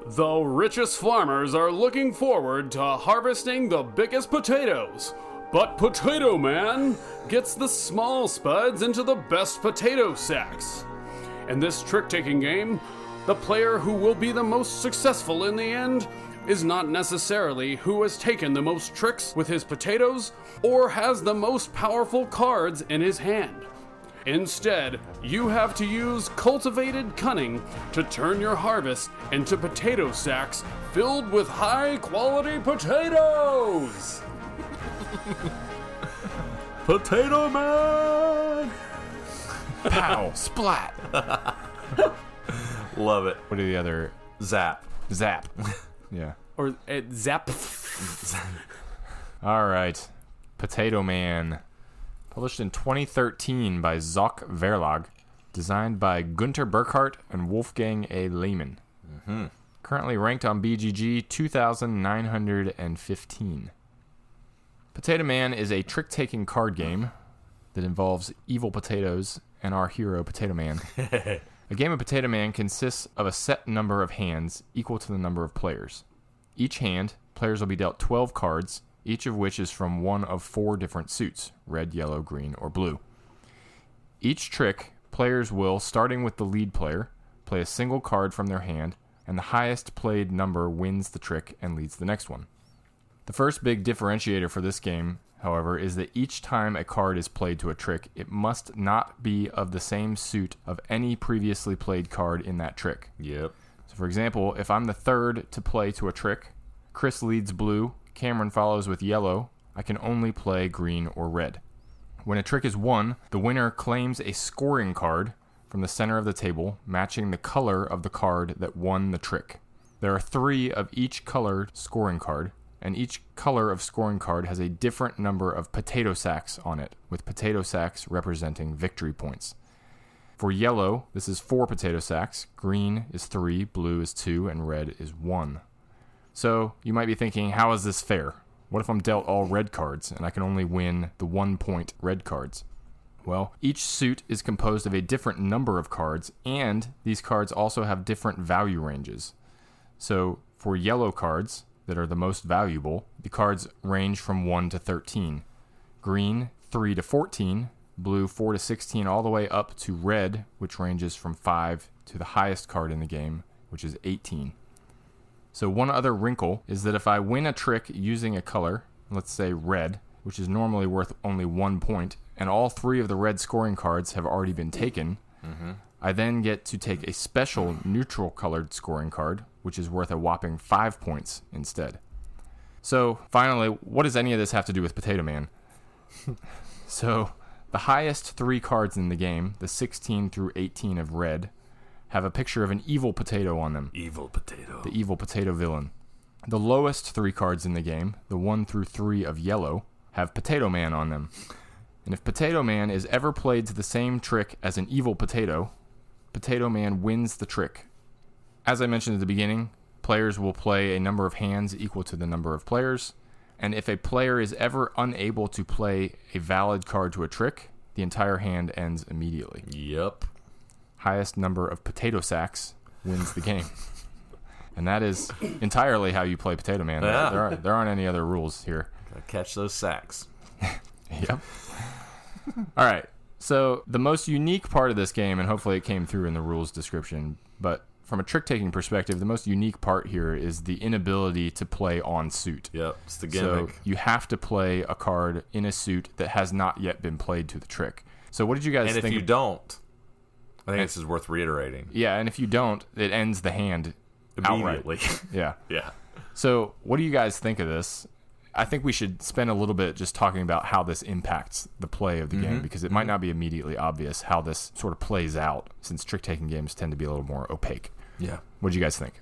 The richest farmers are looking forward to harvesting the biggest potatoes. But Potato Man gets the small spuds into the best potato sacks. In this trick-taking game, the player who will be the most successful in the end is not necessarily who has taken the most tricks with his potatoes or has the most powerful cards in his hand. Instead, you have to use cultivated cunning to turn your harvest into potato sacks filled with high-quality potatoes! Potato Man! Pow! Splat! Love it. What are the other? Zap. Zap. Yeah. Or zap. All right. Potato Man. Published in 2013 by Zoc Verlag. Designed by Gunter Burkhardt and Wolfgang A. Lehmann. Mm-hmm. Currently ranked on BGG 2,915. Potato Man is a trick-taking card game that involves evil potatoes and our hero, Potato Man. A game of Potato Man consists of a set number of hands equal to the number of players. Each hand, players will be dealt 12 cards, each of which is from one of 4 different suits, red, yellow, green, or blue. Each trick, players will, starting with the lead player, play a single card from their hand, and the highest played number wins the trick and leads the next one. The first big differentiator for this game, however, is that each time a card is played to a trick, it must not be of the same suit of any previously played card in that trick. Yep. So for example, if I'm the third to play to a trick, Chris leads blue, Cameron follows with yellow, I can only play green or red. When a trick is won, the winner claims a scoring card from the center of the table, matching the color of the card that won the trick. There are 3 of each colored scoring card, and each color of scoring card has a different number of potato sacks on it, with potato sacks representing victory points. For yellow, this is 4 potato sacks, green is 3, blue is 2, and red is 1. So, you might be thinking, how is this fair? What if I'm dealt all red cards, and I can only win the 1-point red cards? Well, each suit is composed of a different number of cards, and these cards also have different value ranges. So, for yellow cards that are the most valuable, the cards range from 1 to 13. Green, 3 to 14. Blue, 4 to 16, all the way up to red, which ranges from 5 to the highest card in the game, which is 18. So one other wrinkle is that if I win a trick using a color, let's say red, which is normally worth only 1 point, and all 3 of the red scoring cards have already been taken, I then get to take a special neutral colored scoring card, which is worth a whopping 5 points instead. So, finally, what does any of this have to do with Potato Man? So, the highest 3 cards in the game, the 16 through 18 of red, have a picture of an evil potato on them. Evil potato. The evil potato villain. The lowest 3 cards in the game, the 1 through 3 of yellow, have Potato Man on them. And if Potato Man is ever played to the same trick as an evil potato, Potato Man wins the trick. As I mentioned at the beginning, players will play a number of hands equal to the number of players, and if a player is ever unable to play a valid card to a trick, the entire hand ends immediately. Yep. Highest number of potato sacks wins the game. And that is entirely how you play Potato Man. Yeah. There aren't any other rules here. Gotta catch those sacks. Yep. All right. So the most unique part of this game, and hopefully it came through in the rules description, but from a trick-taking perspective, the most unique part here is the inability to play on suit. Yep, it's the gimmick. So you have to play a card in a suit that has not yet been played to the trick. So what did you guys think? And if you don't, I think this is worth reiterating. Yeah, and if you don't, it ends the hand immediately. Outright. Yeah. Yeah. So what do you guys think of this? I think we should spend a little bit just talking about how this impacts the play of the game, because it might not be immediately obvious how this sort of plays out, since trick-taking games tend to be a little more opaque. Yeah. What do you guys think?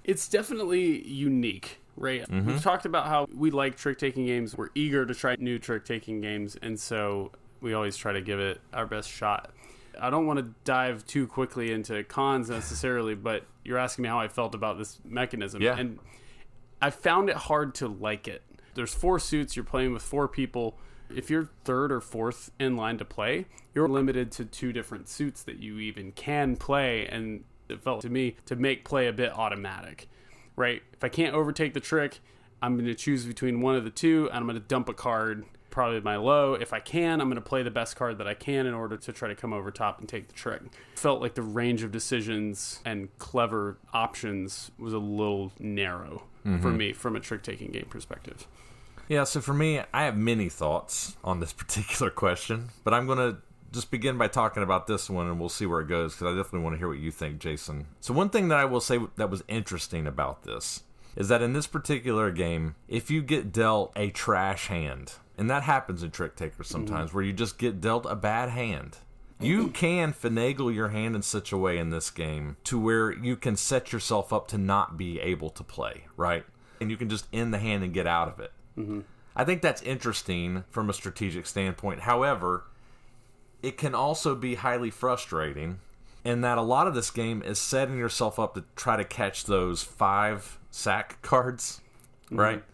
It's definitely unique, right? We've talked about how we like trick-taking games. We're eager to try new trick-taking games, and so we always try to give it our best shot. I don't want to dive too quickly into cons necessarily, but you're asking me how I felt about this mechanism. Yeah. And I found it hard to like it. There's 4 suits, you're playing with 4 people. If you're 3rd or 4th in line to play, you're limited to 2 different suits that you even can play, and it felt to me to make play a bit automatic, right? If I can't overtake the trick, I'm going to choose between one of the 2, and I'm going to dump a card probably my low. If I can, I'm going to play the best card that I can in order to try to come over top and take the trick. Felt like the range of decisions and clever options was a little narrow for me from a trick-taking game perspective. Yeah, so for me, I have many thoughts on this particular question, but I'm going to just begin by talking about this one, and we'll see where it goes, because I definitely want to hear what you think, Jason. So one thing that I will say that was interesting about this is that in this particular game, if you get dealt a trash hand, and that happens in Trick Takers sometimes, where you just get dealt a bad hand, you can finagle your hand in such a way in this game to where you can set yourself up to not be able to play, right? And you can just end the hand and get out of it. I think that's interesting from a strategic standpoint. However, it can also be highly frustrating in that a lot of this game is setting yourself up to try to catch those 5 sack cards, right?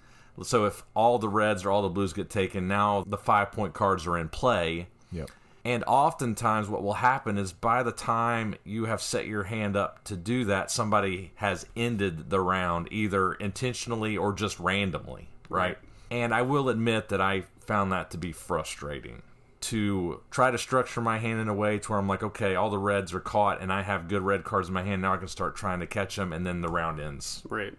So if all the reds or all the blues get taken, now the 5-point cards are in play. Yep. And oftentimes what will happen is by the time you have set your hand up to do that, somebody has ended the round either intentionally or just randomly, right? And I will admit that I found that to be frustrating, to try to structure my hand in a way to where I'm like, okay, all the reds are caught and I have good red cards in my hand. Now I can start trying to catch them, and then the round ends. Right.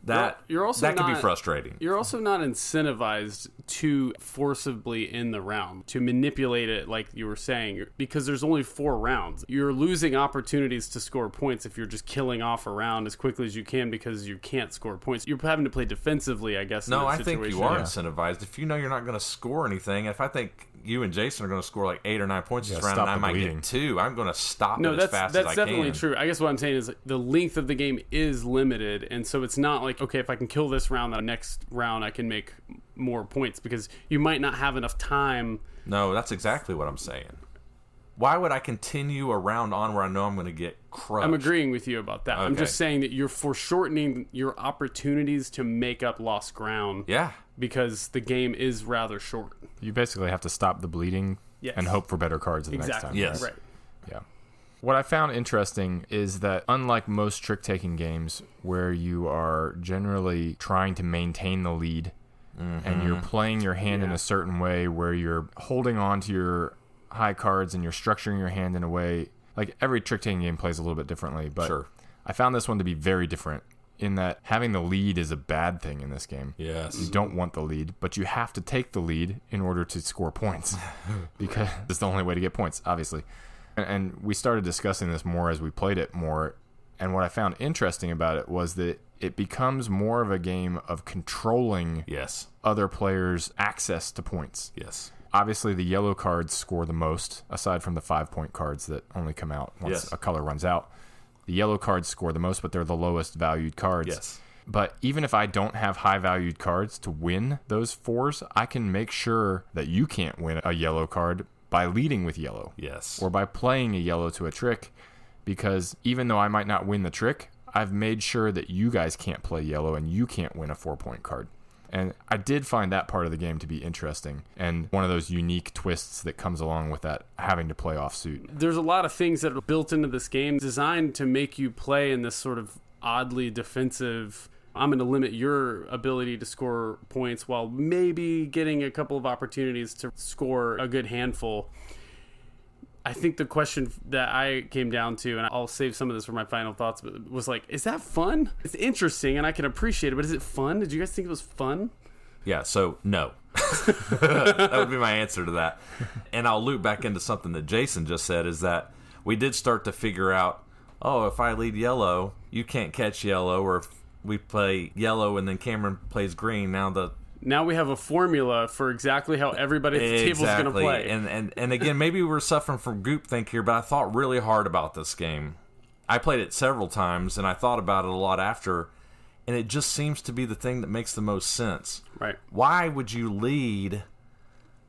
That can be frustrating. You're also not incentivized to forcibly end the round, to manipulate it like you were saying, because there's only 4 rounds. You're losing opportunities to score points if you're just killing off a round as quickly as you can because you can't score points. You're having to play defensively, I guess. No, I think you are incentivized. If you know you're not going to score anything, if I think you and Jason are going to score like 8 or 9 points this round and I might get 2, I'm going to stop it as fast as I can. That's definitely true. I guess what I'm saying is the length of the game is limited, and so it's not like, okay, if I can kill this round, the next round I can make more points, because you might not have enough time. No, that's exactly what I'm saying. Why would I continue a round on where I know I'm going to get crushed? I'm agreeing with you about that. Okay. I'm just saying that you're foreshortening your opportunities to make up lost ground. Yeah. Because the game is rather short. You basically have to stop the bleeding and hope for better cards the next time. Yes. Right. Yeah. What I found interesting is that unlike most trick-taking games where you are generally trying to maintain the lead and you're playing your hand in a certain way where you're holding on to your high cards and you're structuring your hand in a way, like every trick-taking game plays a little bit differently, but I found this one to be very different in that having the lead is a bad thing in this game. Yes. You don't want the lead, but you have to take the lead in order to score points because it's the only way to get points, obviously. And we started discussing this more as we played it more, and what I found interesting about it was that it becomes more of a game of controlling other players' access to points. Yes. Obviously, the yellow cards score the most, aside from the 5-point cards that only come out once a color runs out. The yellow cards score the most, but they're the lowest valued cards. Yes. But even if I don't have high valued cards to win those 4s, I can make sure that you can't win a yellow card by leading with yellow. Yes. Or by playing a yellow to a trick, because even though I might not win the trick, I've made sure that you guys can't play yellow and you can't win a 4-point card. And I did find that part of the game to be interesting and one of those unique twists that comes along with that having to play offsuit. There's a lot of things that are built into this game designed to make you play in this sort of oddly defensive, I'm going to limit your ability to score points while maybe getting a couple of opportunities to score a good handful. I think the question that I came down to, and I'll save some of this for my final thoughts, but was like, is that fun? It's interesting, and I can appreciate it, but is it fun? Did you guys think it was fun? Yeah, so no. That would be my answer to that. And I'll loop back into something that Jason just said, is that we did start to figure out, oh, if I lead yellow, you can't catch yellow, or if we play yellow and then Cameron plays green, now we have a formula for exactly how everybody at the table is going to play. And again, maybe we're suffering from groupthink here, but I thought really hard about this game. I played it several times, and I thought about it a lot after, and it just seems to be the thing that makes the most sense. Right. Why would you lead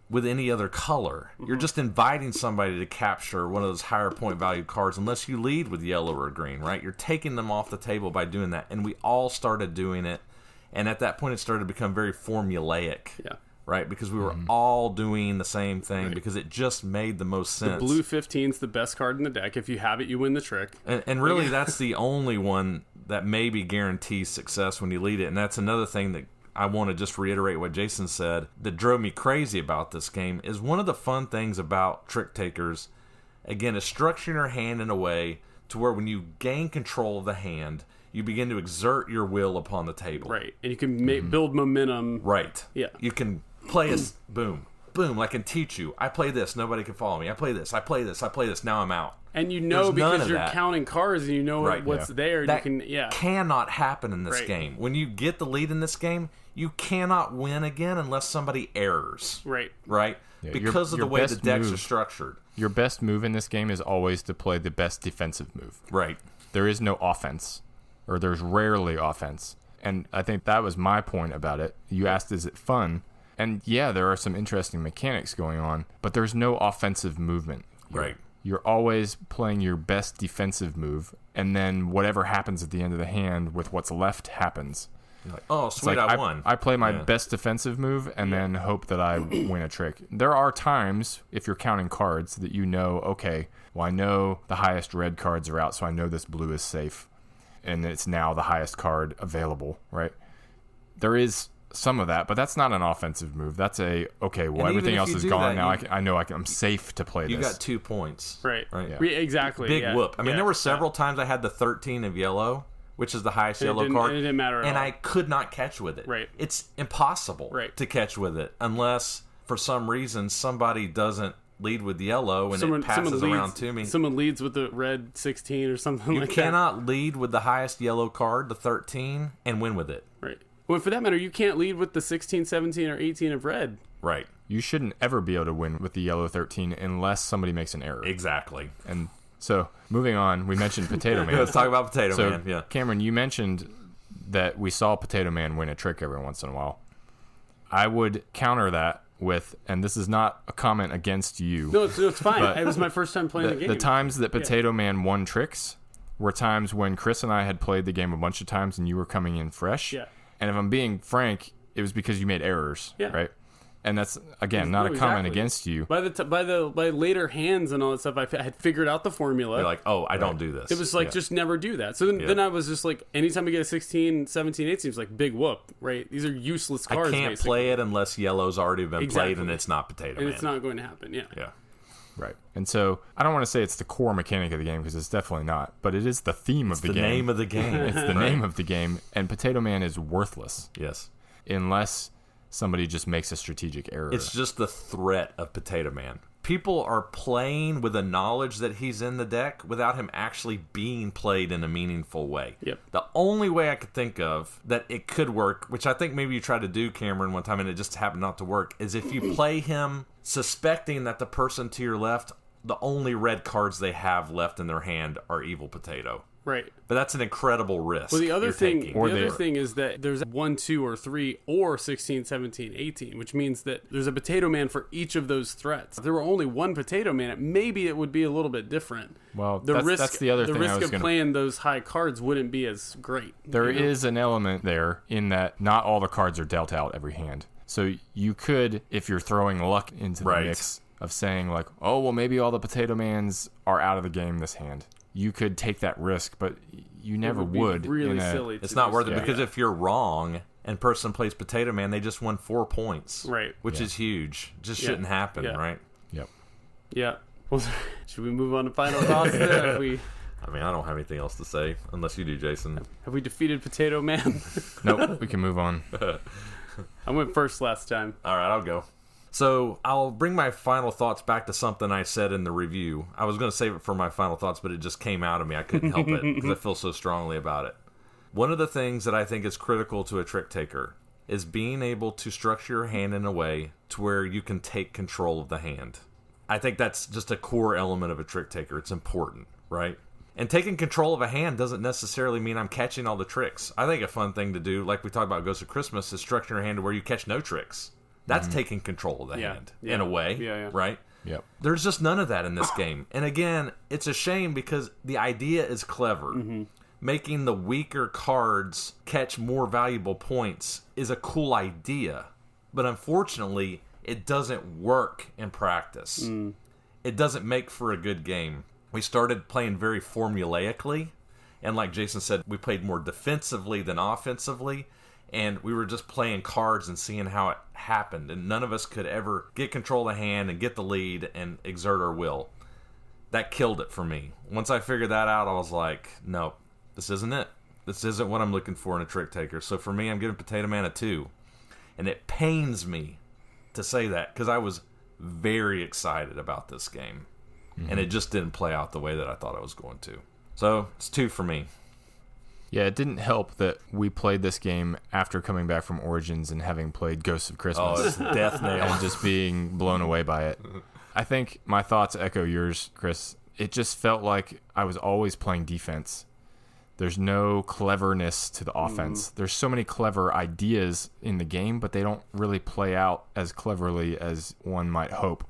with any other color? You're just inviting somebody to capture one of those higher point value cards unless you lead with yellow or green, right? You're taking them off the table by doing that, and we all started doing it. And at that point, it started to become very formulaic, right? Because we were all doing the same thing because it just made the most sense. The blue 15's the best card in the deck. If you have it, you win the trick. And really, that's the only one that maybe guarantees success when you lead it. And that's another thing that I want to just reiterate what Jason said, that drove me crazy about this game is one of the fun things about trick takers, again, is structuring your hand in a way to where when you gain control of the hand, you begin to exert your will upon the table. Right. And you can build momentum. Right. Yeah. You can play a boom, boom, I can teach you. I play this, nobody can follow me. I play this, I play this, I play this, now I'm out. And you know, because you're counting cards and you know what's there. That you can, cannot happen in this game. When you get the lead in this game, you cannot win again unless somebody errors. Right. Right? Yeah, because of the way the decks are structured. Your best move in this game is always to play the best defensive move. Right. There is no offense, or there's rarely offense. And I think that was my point about it. You asked, is it fun? And yeah, there are some interesting mechanics going on, but there's no offensive movement. Right. You're always playing your best defensive move, and then whatever happens at the end of the hand with what's left happens. You're like, oh, sweet, I won. I play my best defensive move and then hope that I win a trick. There are times, if you're counting cards, that you know, okay, well, I know the highest red cards are out, so I know this blue is safe, and it's now the highest card available, right? There is some of that, but that's not an offensive move. That's everything else is gone now. I know I'm safe to play this. You got 2 points. Right. Yeah. Exactly. Big whoop. I mean, there were several times I had the 13 of yellow, which is the highest yellow card. And it didn't matter at all. And I could not catch with it. Right. It's impossible to catch with it unless, for some reason, somebody doesn't lead with yellow and it passes around to me. Someone leads with the red 16 or something like that. You cannot lead with the highest yellow card, the 13, and win with it. Right. Well, for that matter, you can't lead with the 16, 17, or 18 of red. Right. You shouldn't ever be able to win with the yellow 13 unless somebody makes an error. Exactly. And so, moving on, we mentioned Potato Man. Let's talk about Potato Man. Yeah. Cameron, you mentioned that we saw Potato Man win a trick every once in a while. I would counter that with, and this is not a comment against you. No, it's fine. It was my first time playing the game. The times that Potato Man won tricks were times when Chris and I had played the game a bunch of times and you were coming in fresh. Yeah. And if I'm being frank, it was because you made errors, right? And that's, again, not a comment against you. By later hands and all that stuff, I had figured out the formula. You're like, oh, I don't do this. It was like, just never do that. So then I was just like, anytime we get a 16, 17, 18, it's like, big whoop, right? These are useless cards, I can't play it unless yellow's already been played and it's not Potato Man. And it's not going to happen, yeah. Right. And so I don't want to say it's the core mechanic of the game because it's definitely not, but it is the theme of the game. It's the name of the game. It's the name of the game. And Potato Man is worthless. Yes. Unless somebody just makes a strategic error. It's just the threat of Potato Man. People are playing with the knowledge that he's in the deck without him actually being played in a meaningful way. Yep. The only way I could think of that it could work, which I think maybe you tried to do, Cameron, one time and it just happened not to work, is if you play him suspecting that the person to your left, the only red cards they have left in their hand are Evil Potato. Right. But that's an incredible risk. Well, the other thing is that there's 1, 2, or 3, or 16, 17, 18, which means that there's a Potato Man for each of those threats. If there were only one Potato Man, maybe it would be a little bit different. Well, that's the other thing. The risk of playing those high cards wouldn't be as great. There is an element there in that not all the cards are dealt out every hand. So you could, if you're throwing luck into the mix of saying like, oh, well, maybe all the Potato Mans are out of the game this hand. You could take that risk, but you never would. Really silly. It's not worth it because if you're wrong and person plays Potato Man, they just won 4 points. Right. Which is huge. Just shouldn't happen, right? Yep. Yeah. Well, should we move on to final thoughts then? I mean, I don't have anything else to say unless you do, Jason. Have we defeated Potato Man? Nope. We can move on. I went first last time. All right, I'll go. So I'll bring my final thoughts back to something I said in the review. I was going to save it for my final thoughts, but it just came out of me. I couldn't help it because I feel so strongly about it. One of the things that I think is critical to a trick taker is being able to structure your hand in a way to where you can take control of the hand. I think that's just a core element of a trick taker. It's important, right? And taking control of a hand doesn't necessarily mean I'm catching all the tricks. I think a fun thing to do, like we talked about Ghost of Christmas, is structuring your hand to where you catch no tricks. That's taking control of the hand, in a way, right? Yep. There's just none of that in this game. And again, it's a shame because the idea is clever. Making the weaker cards catch more valuable points is a cool idea. But unfortunately, it doesn't work in practice. It doesn't make for a good game. We started playing very formulaically. And like Jason said, we played more defensively than offensively. and we were just playing cards and seeing how it happened, and none of us could ever get control of the hand and get the lead and exert our will. That killed it for me. Once I figured that out, I was like, nope, this isn't it. This isn't what I'm looking for in a trick taker. So for me, I'm giving Potato Man a 2. And it pains me to say that because I was very excited about this game. And it just didn't play out the way that I thought it was going to. So it's 2 for me. Yeah, it didn't help that we played this game after coming back from Origins and having played Ghosts of Christmas. Oh, it's death nail. And just being blown away by it. I think my thoughts echo yours, Chris. It just felt like I was always playing defense. There's no cleverness to the offense. There's so many clever ideas in the game, but they don't really play out as cleverly as one might hope.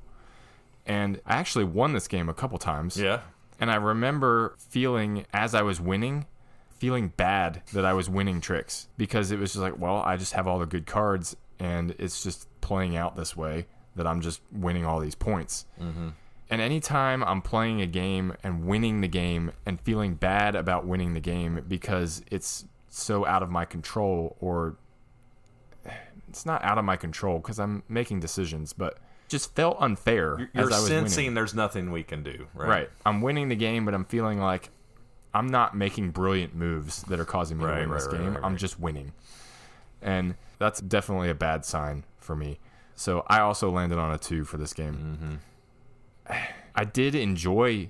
And I actually won this game a couple times. Yeah. And I remember feeling, as I was winning, feeling bad that I was winning tricks. Because it was just like, well, I just have all the good cards, and it's just playing out this way that I'm just winning all these points. Mm-hmm. And anytime I'm playing a game and winning the game and feeling bad about winning the game because it's so out of my control, or it's not out of my control because I'm making decisions, but just felt unfair. You're as I was sensing winning. There's nothing we can do, right? Right. I'm winning the game, but I'm feeling like I'm not making brilliant moves that are causing me to win this game. I'm just winning. And that's definitely a bad sign for me. So I also landed on a 2 for this game. Mm-hmm. I did enjoy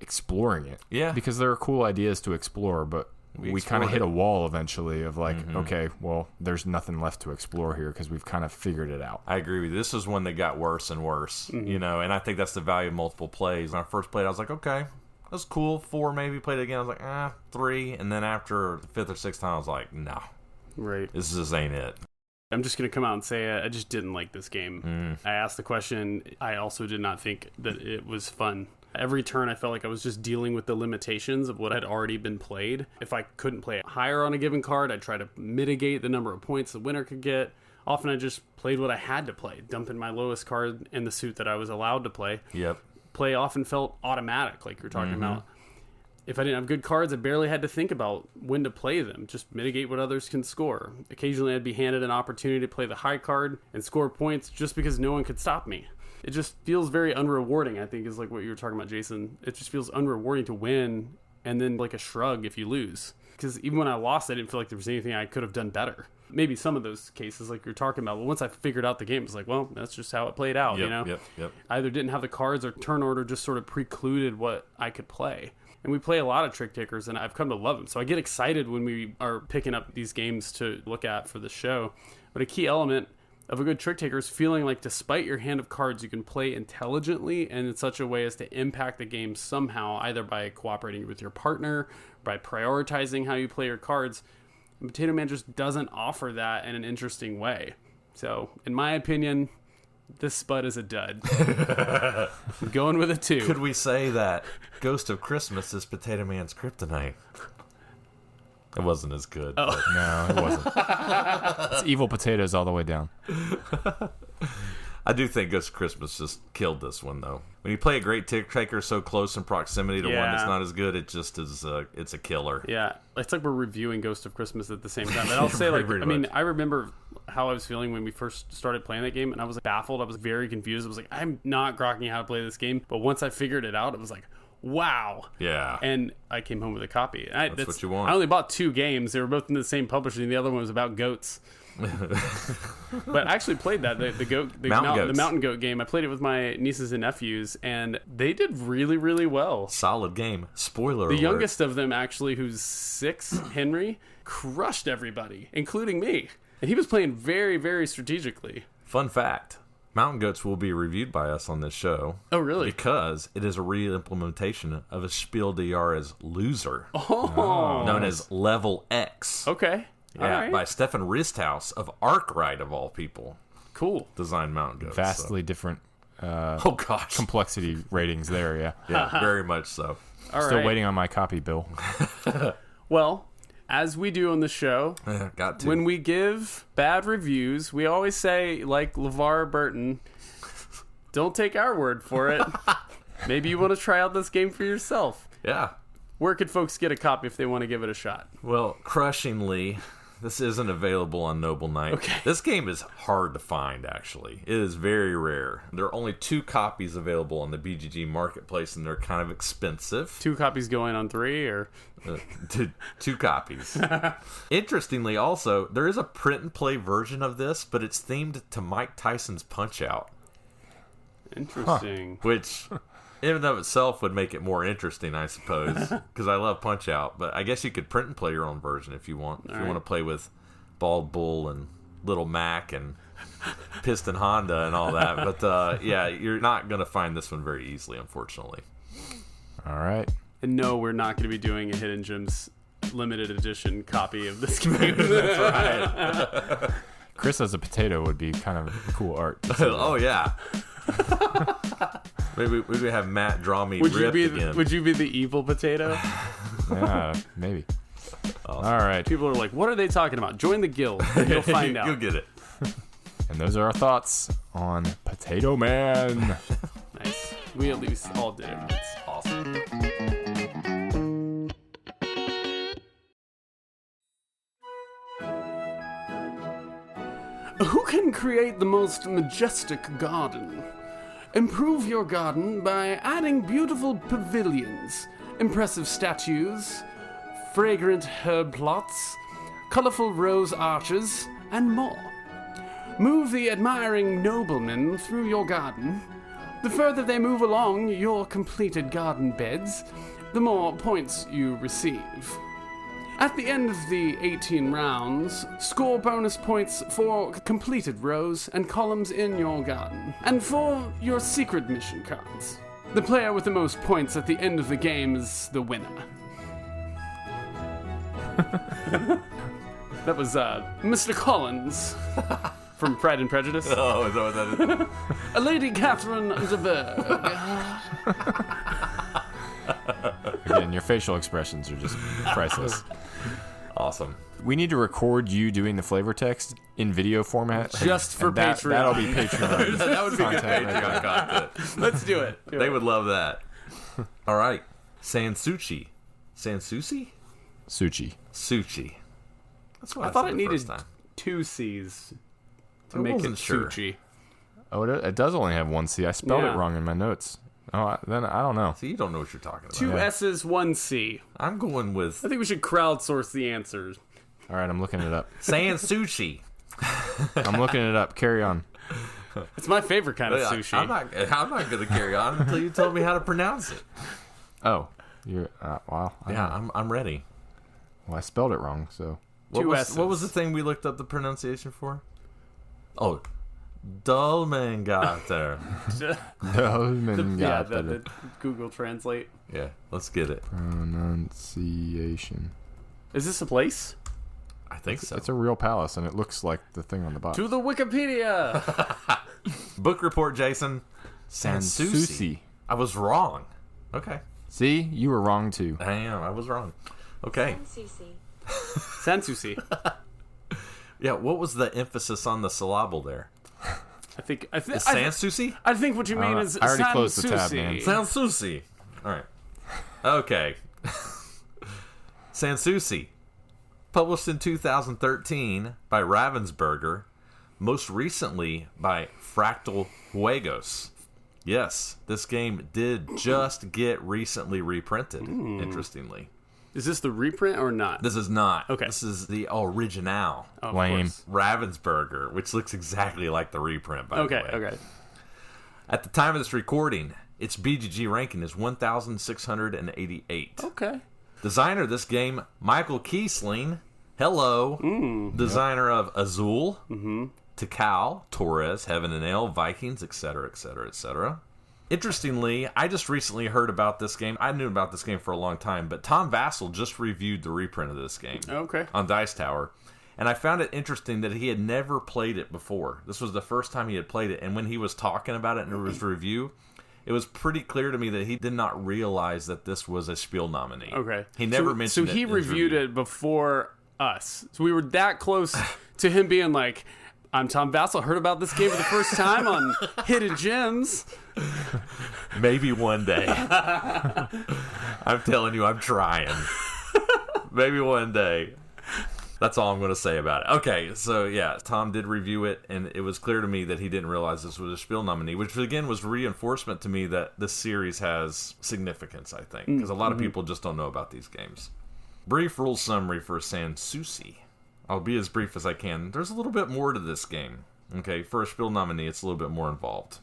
exploring it. Yeah. Because there are cool ideas to explore, but we kind of hit a wall eventually of like, okay, well, there's nothing left to explore here because we've kind of figured it out. I agree with you. This is one that got worse and worse, you know, and I think that's the value of multiple plays. When I first played, I was like, okay, that's cool. 4 maybe. Played it again. I was like, 3. And then after the 5th or 6th time, I was like, no. Right. This just ain't it. I'm just going to come out and say I just didn't like this game. I asked the question. I also did not think that it was fun. Every turn, I felt like I was just dealing with the limitations of what had already been played. If I couldn't play higher on a given card, I'd try to mitigate the number of points the winner could get. Often I just played what I had to play, dumping my lowest card in the suit that I was allowed to play. Yep. Play often felt automatic, like you're talking about. If I didn't have good cards, I barely had to think about when to play them. Just mitigate what others can score. Occasionally, I'd be handed an opportunity to play the high card and score points just because no one could stop me. It just feels very unrewarding, I think, is like what you were talking about, Jason. It just feels unrewarding to win and then like a shrug if you lose. Because even when I lost, I didn't feel like there was anything I could have done better. Maybe some of those cases like you're talking about. But once I figured out the game, it's like, well, that's just how it played out, you know? Yep. I either didn't have the cards or turn order just sort of precluded what I could play. And we play a lot of trick takers, and I've come to love them. So I get excited when we are picking up these games to look at for the show. But a key element of a good trick taker is feeling like despite your hand of cards, you can play intelligently and in such a way as to impact the game somehow, either by cooperating with your partner, by prioritizing how you play your cards. And Potato Man just doesn't offer that in an interesting way. So, in my opinion, this spud is a dud. I'm going with a 2. Could we say that Ghost of Christmas is Potato Man's kryptonite? It wasn't as good. Oh. No, it wasn't. It's evil potatoes all the way down. I do think Ghost of Christmas just killed this one, though. When you play a great trick taker so close in proximity to one that's not as good, it just is. It's a killer. Yeah, it's like we're reviewing Ghost of Christmas at the same time. But I'll say, like, I mean, I remember how I was feeling when we first started playing that game, and I was baffled. I was very confused. I was like, I'm not grokking how to play this game. But once I figured it out, it was like, wow. Yeah. And I came home with a copy. That's what you want. I only bought 2 games. They were both in the same publisher, and the other one was about goats. But I actually played that the mountain goat game. I played it with my nieces and nephews, and they did really, really well. Solid game. Spoiler The alert. youngest of them, actually, who's 6, Henry, crushed everybody, including me. And he was playing very, very strategically. Fun fact. Mountain Goats will be reviewed by us on this show. Oh, really? Because it is a re-implementation of a Spiel Des Jahres loser. Oh. Known as Level X. Okay. Yeah, all right. by Stefan Risthaus of Arkwright, of all people. Cool. Designed Mountain Goats. Vastly different complexity ratings there, yeah. Yeah, very much so. All Still right. waiting on my copy, Bill. Well, as we do on the show, Got to. when we give bad reviews, we always say, like LeVar Burton, don't take our word for it. Maybe you want to try out this game for yourself. Yeah. Where could folks get a copy if they want to give it a shot? Well, crushingly, This isn't available on Noble Knight. Okay. This game is hard to find, actually. It is very rare. There are only 2 copies available on the BGG marketplace, and they're kind of expensive. 2 copies going on 3, or? 2 copies. Interestingly, also, there is a print-and-play version of this, but it's themed to Mike Tyson's Punch-Out. Interesting. Which, in and of itself, would make it more interesting, I suppose, because I love Punch-Out. But I guess you could print and play your own version if you want. If you want to play with Bald Bull and Little Mac and Piston Honda and all that. But, yeah, you're not going to find this one very easily, unfortunately. All right. And no, we're not going to be doing a Hidden Gems limited edition copy of this game. That's right. Chris as a potato would be kind of cool art. Oh, yeah. Maybe we could have Matt draw me ripped again. Would you be the evil potato? Yeah, maybe. Awesome. All right. People are like, what are they talking about? Join the guild and you'll find out. You'll get it. And those are our thoughts on Potato Man. Nice. We at least all did it. It's Awesome. Who can create the most majestic garden? Improve your garden by adding beautiful pavilions, impressive statues, fragrant herb plots, colorful rose arches, and more. Move the admiring noblemen through your garden. The further they move along your completed garden beds, the more points you receive. At the end of the 18 rounds, score bonus points for completed rows and columns in your garden, and for your secret mission cards. The player with the most points at the end of the game is the winner. That was Mr. Collins from Pride and Prejudice. Oh, is that what that is? A Lady Catherine de Bourgh. Again, your facial expressions are just priceless. Awesome. We need to record you doing the flavor text in video format. Just for Patreon. That'll be Patreon. That would be good. Patreon content. Let's do it. They would love that. All right. Sanssouci. Sanssouci? Suchi. Suchi. That's what I thought said it the needed first time. 2 C's to I make it wasn't sure. sushi. Oh, it does only have 1 C. I spelled Yeah. it wrong in my notes. Oh, then I don't know. See, you don't know what you're talking about. 2 S's, 1 C. I'm going with I think we should crowdsource the answers. All right, I'm looking it up. Sanssouci. I'm looking it up. Carry on. It's my favorite kind of sushi. I'm not going to carry on until you tell me how to pronounce it. Oh, you're wow. Yeah, I'm ready. Well, I spelled it wrong, so. What 2 was, S's. what was the thing we looked up the pronunciation for? Oh, Dolmengater. Yeah, the Google Translate. Yeah, let's get it. Pronunciation. Is this a place? I think so. It's a real palace, and it looks like the thing on the bottom. To the Wikipedia. Book report, Jason. Sanssouci. I was wrong. Okay. See, you were wrong too. I am. I was wrong. Okay. Sanssouci. Yeah, what was the emphasis on the syllable there? I think Sanssouci? I think what you mean is I already closed the tab, man. Sanssouci. Sanssouci. All right. Okay. Sanssouci. Published in 2013 by Ravensburger. Most recently by Fractal Juegos. Yes, this game did just get recently reprinted, interestingly. Is this the reprint or not? This is not. Okay. This is the original. Of Lame. course. Ravensburger, which looks exactly like the reprint, by the way. Okay. At the time of this recording, its BGG ranking is 1,688. Okay. Designer of this game, Michael Kiesling. Hello. Designer of Azul, Tikal, Torres, Heaven and Ale, Vikings, etc., etc., etc. Interestingly, I just recently heard about this game. I knew about this game for a long time, but Tom Vassell just reviewed the reprint of this game Okay. on Dice Tower. And I found it interesting that he had never played it before. This was the first time he had played it. And when he was talking about it in his review, it was pretty clear to me that he did not realize that this was a Spiel nominee. Okay. He never mentioned it. So he in his reviewed review. it before us. So we were that close to him being like, I'm Tom Vassell, heard about this game for the first time on Hidden Gems. Maybe one day. I'm telling you, I'm trying. Maybe one day. That's all I'm going to say about it. Okay, so yeah, Tom did review it, and it was clear to me that he didn't realize this was a Spiel nominee, which again was reinforcement to me that this series has significance, I think, because a lot of people just don't know about these games. Brief rule summary for Sanssouci. I'll be as brief as I can. There's a little bit more to this game. Okay, for a Spiel nominee, it's a little bit more involved.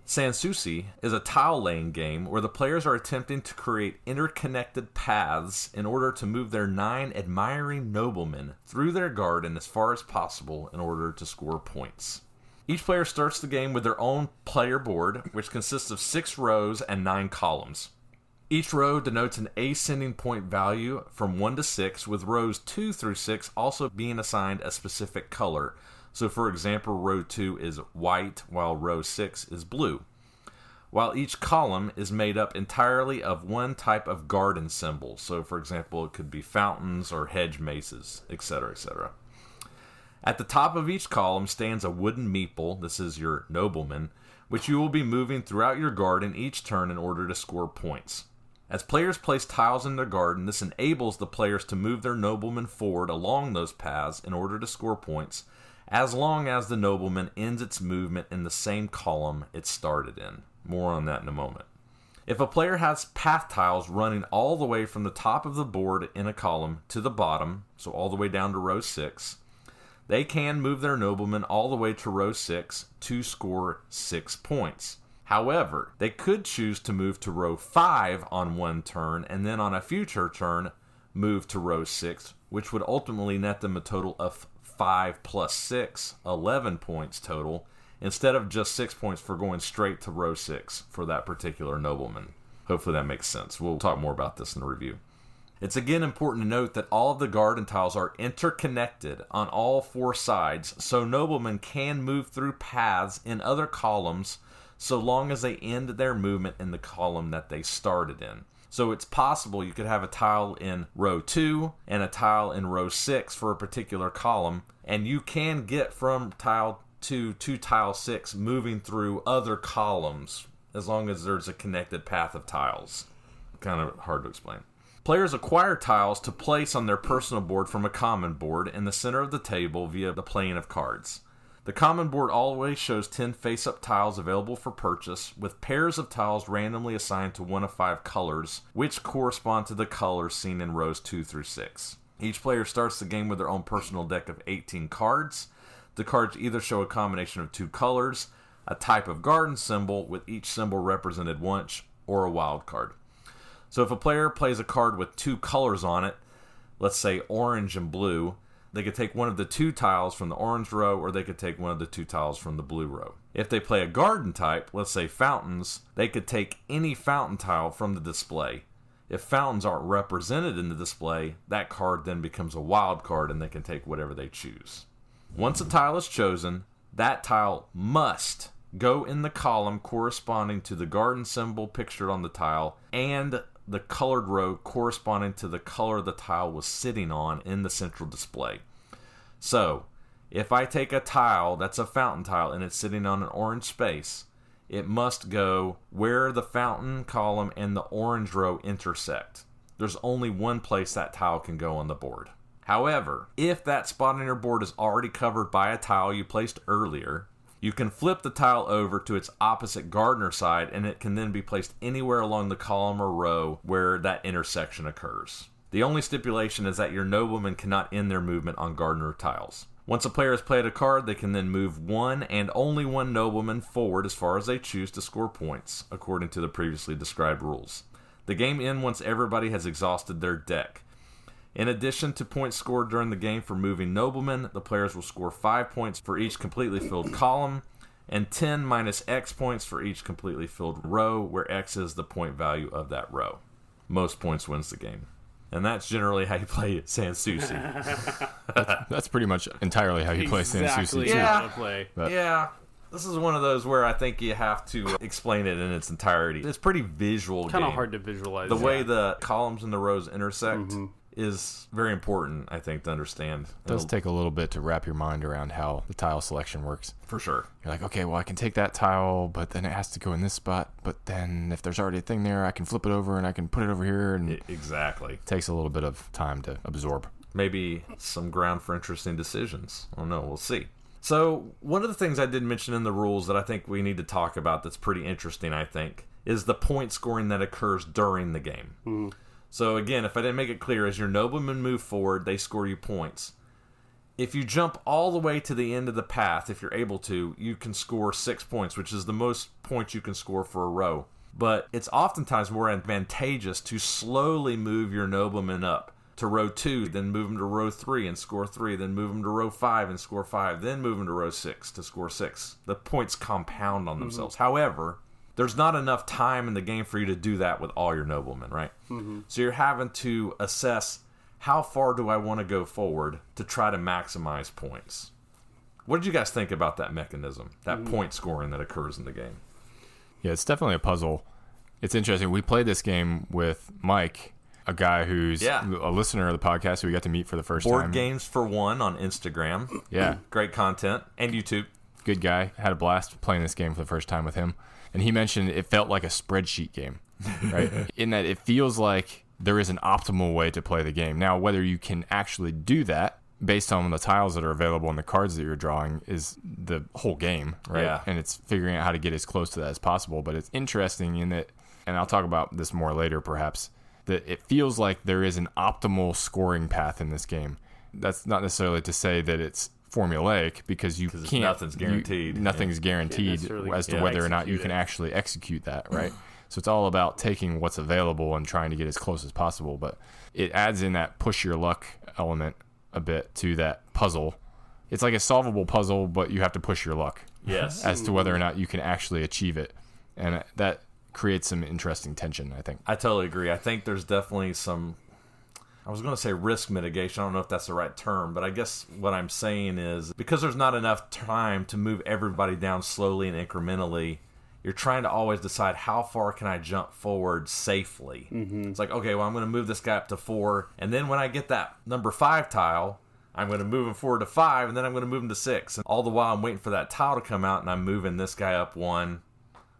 Sanssouci is a tile-laying game where the players are attempting to create interconnected paths in order to move their 9 admiring noblemen through their garden as far as possible in order to score points. Each player starts the game with their own player board, which consists of 6 rows and 9 columns. Each row denotes an ascending point value from 1 to 6, with rows 2 through 6 also being assigned a specific color. So, for example, row 2 is white, while row 6 is blue. While each column is made up entirely of one type of garden symbol. So, for example, it could be fountains or hedge mazes, etc., etc. At the top of each column stands a wooden meeple, this is your nobleman, which you will be moving throughout your garden each turn in order to score points. As players place tiles in their garden, this enables the players to move their noblemen forward along those paths in order to score points, as long as the nobleman ends its movement in the same column it started in. More on that in a moment. If a player has path tiles running all the way from the top of the board in a column to the bottom, so all the way down to row 6, they can move their nobleman all the way to row 6 to score 6 points. However, they could choose to move to row 5 on one turn, and then on a future turn, move to row 6, which would ultimately net them a total of 5 plus 6, 11 points total, instead of just 6 points for going straight to row 6 for that particular nobleman. Hopefully that makes sense. We'll talk more about this in the review. It's again important to note that all of the garden tiles are interconnected on all 4 sides, so noblemen can move through paths in other columns so long as they end their movement in the column that they started in. So it's possible you could have a tile in row 2 and a tile in row 6 for a particular column, and you can get from tile 2 to tile 6 moving through other columns as long as there's a connected path of tiles. Kind of hard to explain. Players acquire tiles to place on their personal board from a common board in the center of the table via the playing of cards. The common board always shows 10 face-up tiles available for purchase, with pairs of tiles randomly assigned to one of 5 colors, which correspond to the colors seen in rows 2 through 6. Each player starts the game with their own personal deck of 18 cards. The cards either show a combination of 2 colors, a type of garden symbol with each symbol represented once, or a wild card. So if a player plays a card with 2 colors on it, let's say orange and blue, they could take one of the 2 tiles from the orange row, or they could take one of the 2 tiles from the blue row. If they play a garden type, let's say fountains, they could take any fountain tile from the display. If fountains aren't represented in the display, that card then becomes a wild card and they can take whatever they choose. Once a tile is chosen, that tile must go in the column corresponding to the garden symbol pictured on the tile and the colored row corresponding to the color the tile was sitting on in the central display. So, if I take a tile that's a fountain tile and it's sitting on an orange space, it must go where the fountain column and the orange row intersect. There's only one place that tile can go on the board. However, if that spot on your board is already covered by a tile you placed earlier, you can flip the tile over to its opposite gardener side, and it can then be placed anywhere along the column or row where that intersection occurs. The only stipulation is that your noblemen cannot end their movement on gardener tiles. Once a player has played a card, they can then move one and only one nobleman forward as far as they choose to score points, according to the previously described rules. The game ends once everybody has exhausted their deck. In addition to points scored during the game for moving noblemen, the players will score 5 points for each completely filled column, and 10 minus X points for each completely filled row, where X is the point value of that row. Most points wins the game. And that's generally how you play Sanssouci. That's pretty much entirely how you play Sanssouci. Yeah. This is one of those where I think you have to explain it in its entirety. It's pretty visual. Kind of hard to visualize. The way the columns and the rows intersect is very important, I think, to understand. It does take a little bit to wrap your mind around how the tile selection works. For sure. You're like, okay, well, I can take that tile, but then it has to go in this spot. But then if there's already a thing there, I can flip it over and I can put it over here. And exactly. It takes a little bit of time to absorb. maybe some ground for interesting decisions. I don't know. We'll see. So one of the things I did mention in the rules that I think we need to talk about that's pretty interesting, I think, is the point scoring that occurs during the game. Mm. So again, if I didn't make it clear, as your noblemen move forward, they score you points. If you jump all the way to the end of the path, if you're able to, you can score 6 points, which is the most points you can score for a row. But it's oftentimes more advantageous to slowly move your noblemen up to row 2, then move them to row 3 and score 3, then move them to row 5 and score 5, then move them to row 6 to score 6. The points compound on themselves. However, there's not enough time in the game for you to do that with all your noblemen, right? Mm-hmm. So you're having to assess, how far do I want to go forward to try to maximize points? What did you guys think about that mechanism, that point scoring that occurs in the game? Yeah, it's definitely a puzzle. It's interesting. We played this game with Mike, a guy who's a listener of the podcast who we got to meet for the first time. Board Games for One on Instagram. Yeah. Great content. And YouTube. Good guy. Had a blast playing this game for the first time with him. And he mentioned it felt like a spreadsheet game, right? In that it feels like there is an optimal way to play the game. Now, whether you can actually do that based on the tiles that are available and the cards that you're drawing is the whole game, right? Yeah. And it's figuring out how to get as close to that as possible. But it's interesting in that, and I'll talk about this more later perhaps, that it feels like there is an optimal scoring path in this game. That's not necessarily to say that it's formulaic, because you can't. Nothing's guaranteed. Nothing's guaranteed as to whether or not you can actually execute that, right? So it's all about taking what's available and trying to get as close as possible. But it adds in that push your luck element a bit to that puzzle. It's like a solvable puzzle, but you have to push your luck. Yes. As to whether or not you can actually achieve it. And that creates some interesting tension, I think. I totally agree. I think there's definitely some, I was going to say risk mitigation. I don't know if that's the right term, but I guess what I'm saying is because there's not enough time to move everybody down slowly and incrementally, you're trying to always decide how far can I jump forward safely. Mm-hmm. It's like, okay, well, I'm going to move this guy up to 4, and then when I get that number 5 tile, I'm going to move him forward to 5, and then I'm going to move him to 6. And all the while I'm waiting for that tile to come out, and I'm moving this guy up 1.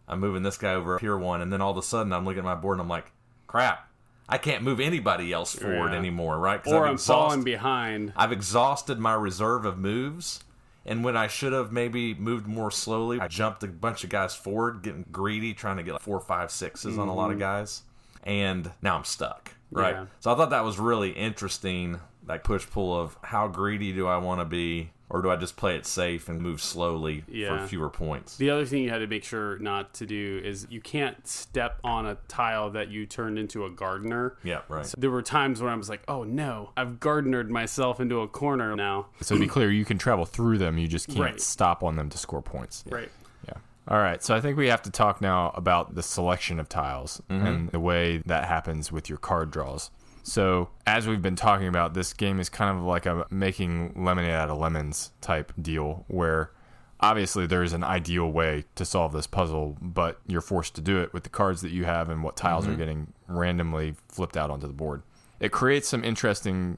I'm moving this guy over here 1, and then all of a sudden I'm looking at my board and I'm like, crap, I can't move anybody else forward anymore, right? Or I'm falling behind. I've exhausted my reserve of moves, and when I should have maybe moved more slowly, I jumped a bunch of guys forward, getting greedy, trying to get like 4, 5, 6s on a lot of guys, and now I'm stuck, right? Yeah. So I thought that was really interesting, that push-pull of how greedy do I want to be, or do I just play it safe and move slowly for fewer points? The other thing you had to make sure not to do is you can't step on a tile that you turned into a gardener. Yeah, right. So there were times where I was like, oh no, I've gardenered myself into a corner now. So to be clear, you can travel through them, you just can't stop on them to score points. Yeah. Right. Yeah. All right, so I think we have to talk now about the selection of tiles and the way that happens with your card draws. So, as we've been talking about, this game is kind of like a making lemonade out of lemons type deal, where obviously there's an ideal way to solve this puzzle, but you're forced to do it with the cards that you have and what tiles are getting randomly flipped out onto the board. It creates some interesting,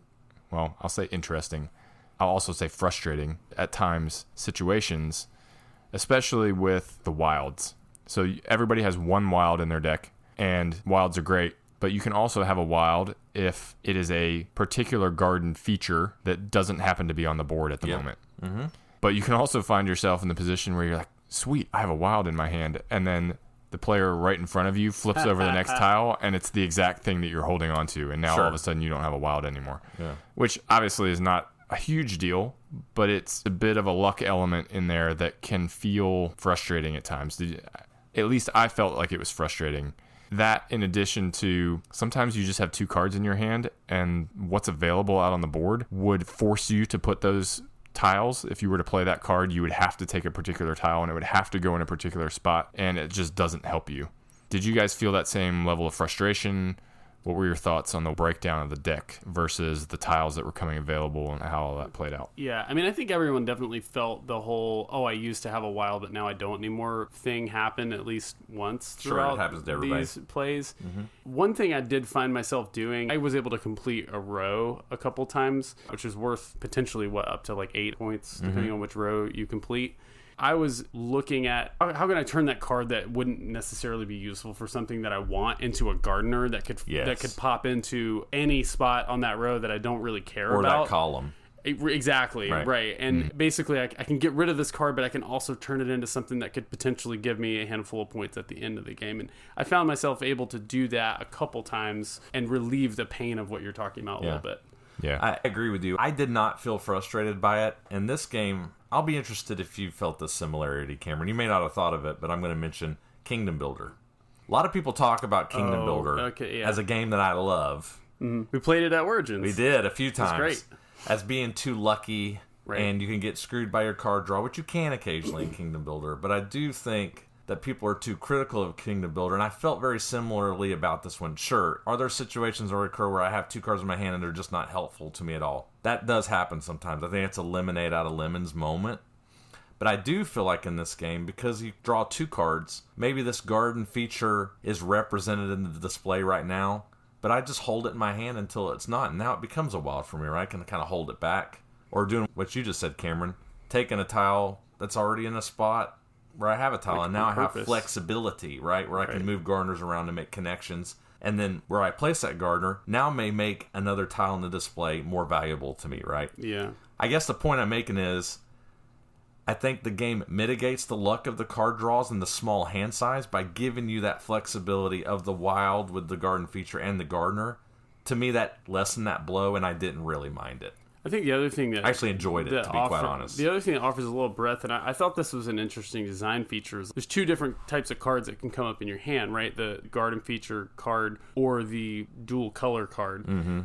well, I'll say interesting, I'll also say frustrating at times situations, especially with the wilds. So everybody has one wild in their deck, and wilds are great. But you can also have a wild if it is a particular garden feature that doesn't happen to be on the board at the moment. Mm-hmm. But you can also find yourself in the position where you're like, sweet, I have a wild in my hand. And then the player right in front of you flips over the next tile, and it's the exact thing that you're holding on to. And now all of a sudden you don't have a wild anymore. Yeah. Which obviously is not a huge deal, but it's a bit of a luck element in there that can feel frustrating at times. At least I felt like it was frustrating. That, in addition to sometimes you just have 2 cards in your hand, and what's available out on the board would force you to put those tiles. If you were to play that card, you would have to take a particular tile, and it would have to go in a particular spot, and it just doesn't help you. Did you guys feel that same level of frustration? What were your thoughts on the breakdown of the deck versus the tiles that were coming available and how all that played out? Yeah, I mean, I think everyone definitely felt the whole, oh, I used to have a wild, but now I don't anymore thing happen at least once throughout it happens to everybody. These plays. Mm-hmm. One thing I did find myself doing, I was able to complete a row a couple times, which is worth potentially, up to like 8 points, depending on which row you complete. I was looking at how can I turn that card that wouldn't necessarily be useful for something that I want into a gardener that could pop into any spot on that row that I don't really care about. Or that column. Exactly, right. And basically, I can get rid of this card, but I can also turn it into something that could potentially give me a handful of points at the end of the game. And I found myself able to do that a couple times and relieve the pain of what you're talking about a little bit. Yeah, I agree with you. I did not feel frustrated by it. In this game, I'll be interested if you felt this similarity, Cameron. You may not have thought of it, but I'm going to mention Kingdom Builder. A lot of people talk about Kingdom Builder as a game that I love. Mm-hmm. We played it at Origins. We did a few times. It's great. As being too lucky, and you can get screwed by your card draw, which you can occasionally in Kingdom Builder. But I do think that people are too critical of Kingdom Builder, and I felt very similarly about this one. Sure, are there situations that occur where I have 2 cards in my hand and they're just not helpful to me at all? That does happen sometimes. I think it's a lemonade out of lemons moment. But I do feel like in this game, because you draw 2 cards, maybe this garden feature is represented in the display right now, but I just hold it in my hand until it's not. And now it becomes a wild for me, right? I can kind of hold it back. Or doing what you just said, Cameron. Taking a tile that's already in a spot where I have a tile, and now I have flexibility, right? Where I can move gardeners around and make connections. And then where I place that gardener now may make another tile in the display more valuable to me, right? Yeah. I guess the point I'm making is I think the game mitigates the luck of the card draws and the small hand size by giving you that flexibility of the wild with the garden feature and the gardener. To me, that lessened that blow, and I didn't really mind it. I think the other thing that... I actually enjoyed it, to be quite honest. The other thing that offers a little breadth, and I thought this was an interesting design feature, is there's 2 different types of cards that can come up in your hand, right? The garden feature card or the dual color card. Mm-hmm.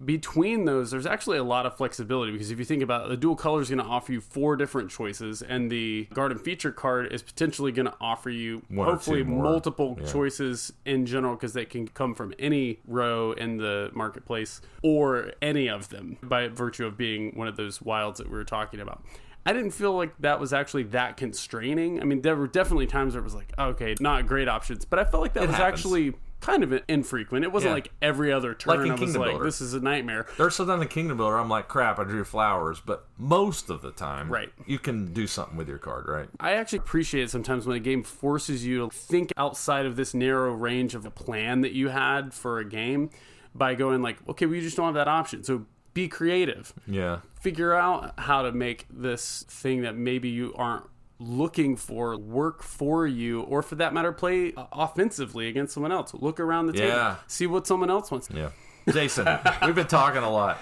Between those, there's actually a lot of flexibility, because if you think about it, the dual color is going to offer you 4 different choices, and the garden feature card is potentially going to offer you hopefully multiple choices in general, because they can come from any row in the marketplace or any of them by virtue of being one of those wilds that we were talking about. I didn't feel like that was actually that constraining. I mean, there were definitely times where it was like, okay, not great options, but I felt like that was actually kind of infrequent. It wasn't like every other turn like I was like, this is a nightmare. There's sometimes in Kingdom Builder I'm like, crap, I drew flowers, but most of the time you can do something with your card, right? I actually appreciate it sometimes when a game forces you to think outside of this narrow range of a plan that you had for a game by going like, okay, we just don't have that option, so be creative. Yeah. Figure out how to make this thing that maybe you aren't looking for work for you, or for that matter, play offensively against someone else. Look around the table, see what someone else wants. Yeah. Jason, we've been talking a lot.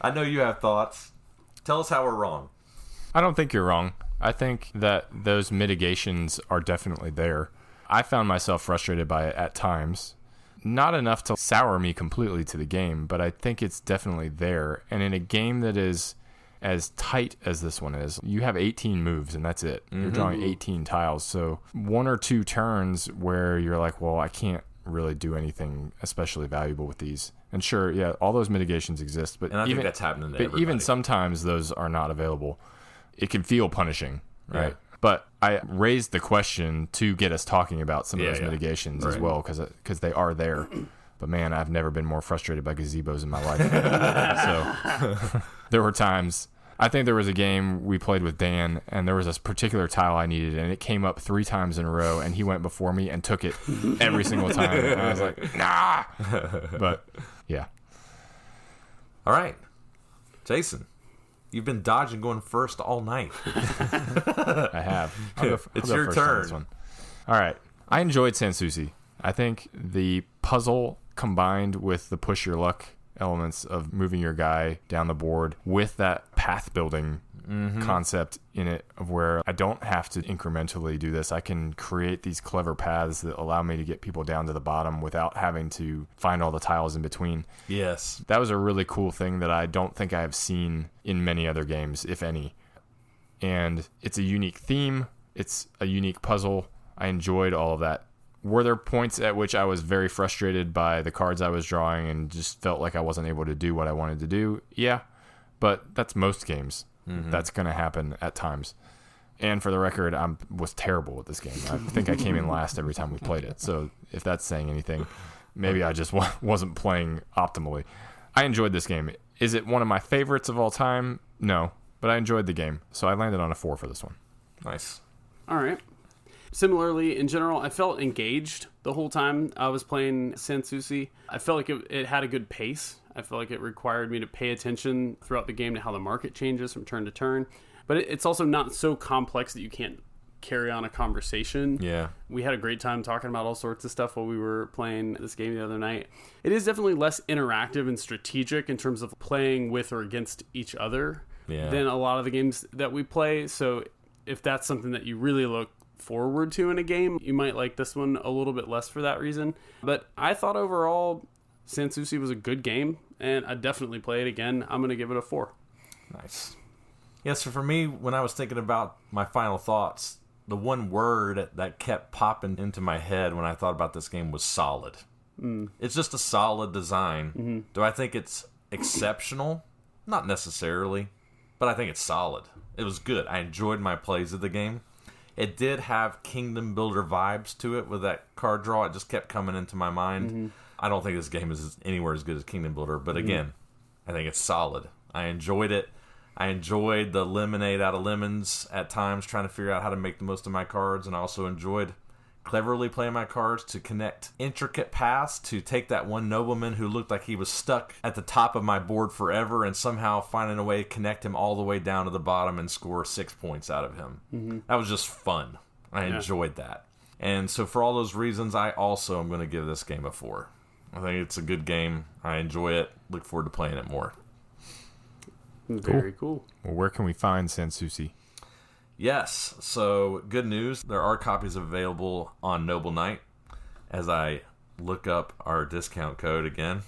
I know you have thoughts. Tell us how we're wrong. I don't think you're wrong. I think that those mitigations are definitely there. I found myself frustrated by it at times. Not enough to sour me completely to the game, but I think it's definitely there. And in a game that is as tight as this one is, you have 18 moves and that's it. You're drawing 18 tiles. So 1 or 2 turns where you're like, well, I can't really do anything especially valuable with these. And sure, yeah, all those mitigations exist, but I think that's happening to everybody. Even sometimes those are not available. It can feel punishing, right? Yeah. But I raised the question to get us talking about some of those mitigations as well, because they are there. But man, I've never been more frustrated by gazebos in my life. So there were times. I think there was a game we played with Dan, and there was this particular tile I needed, and it came up 3 times in a row, and he went before me and took it every single time. And I was like, nah. But yeah. All right, Jason. You've been dodging going first all night. I have. It's your turn. This one. All right. I enjoyed Sanssouci. I think the puzzle combined with the push your luck elements of moving your guy down the board with that path building concept in it, of where I don't have to incrementally do this. I can create these clever paths that allow me to get people down to the bottom without having to find all the tiles in between. Yes. That was a really cool thing that I don't think I have seen in many other games, if any. And it's a unique theme. It's a unique puzzle. I enjoyed all of that. Were there points at which I was very frustrated by the cards I was drawing and just felt like I wasn't able to do what I wanted to do? Yeah, but that's most games. That's going to happen at times. And for the record, I was terrible at this game. I think I came in last every time we played it. So if that's saying anything, maybe I just wasn't playing optimally. I enjoyed this game. Is it one of my favorites of all time? No. but I enjoyed the game, so I landed on a 4 for this one. Nice. All right. Similarly, in general, I felt engaged the whole time I was playing Sanssouci. I felt like it had a good pace. I felt like it required me to pay attention throughout the game to how the market changes from turn to turn. But it's also not so complex that you can't carry on a conversation. Yeah. We had a great time talking about all sorts of stuff while we were playing this game the other night. It is definitely less interactive and strategic in terms of playing with or against each other than a lot of the games that we play. So if that's something that you really look forward to in a game, you might like this one a little bit less for that reason. But I thought overall Sanssouci was a good game, and I'd definitely play it again. I'm going to give it a 4. Nice. Yeah, so for me, when I was thinking about my final thoughts, the one word that kept popping into my head when I thought about this game was solid. It's just a solid design. Do I think it's exceptional? Not necessarily, but I think it's solid. It was good. I enjoyed my plays of the game. It did have Kingdom Builder vibes to it with that card draw. It just kept coming into my mind. I don't think this game is anywhere as good as Kingdom Builder, but again, I think it's solid. I enjoyed it. I enjoyed the lemonade out of lemons at times, trying to figure out how to make the most of my cards, and I also enjoyed cleverly playing my cards to connect intricate paths to take that one nobleman who looked like he was stuck at the top of my board forever and somehow finding a way to connect him all the way down to the bottom and score 6 points out of him. That was just fun. I enjoyed that. And so for all those reasons, I also am going to give this game a 4. I think it's a good game. I enjoy it. Look forward to playing it more. Very cool. Well, where can we find Sanssouci? Yes, so good news. There are copies available on Noble Knight. As I look up our discount code again.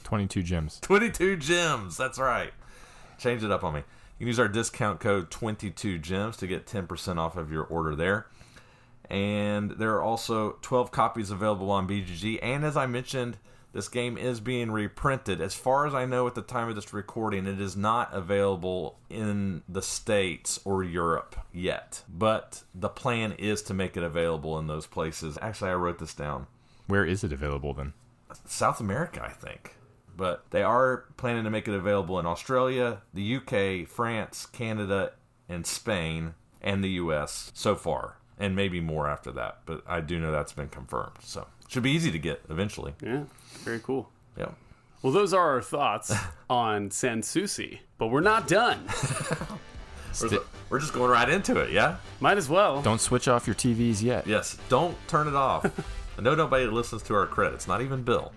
22 gems. 22 gems, that's right. Change it up on me. You can use our discount code 22 gems to get 10% off of your order there. And there are also 12 copies available on BGG. And as I mentioned, this game is being reprinted. As far as I know at the time of this recording, it is not available in the States or Europe yet. But the plan is to make it available in those places. Actually, I wrote this down. Where is it available then? South America, I think. But they are planning to make it available in Australia, the UK, France, Canada, and Spain, and the US so far. And maybe more after that. But I do know that's been confirmed. So should be easy to get eventually. Yeah, very cool. Yeah. Well, those are our thoughts on Sanssouci, but we're not done. We're just going right into it, yeah? Might as well. Don't switch off your TVs yet. Yes, don't turn it off. I know nobody listens to our credits, not even Bill.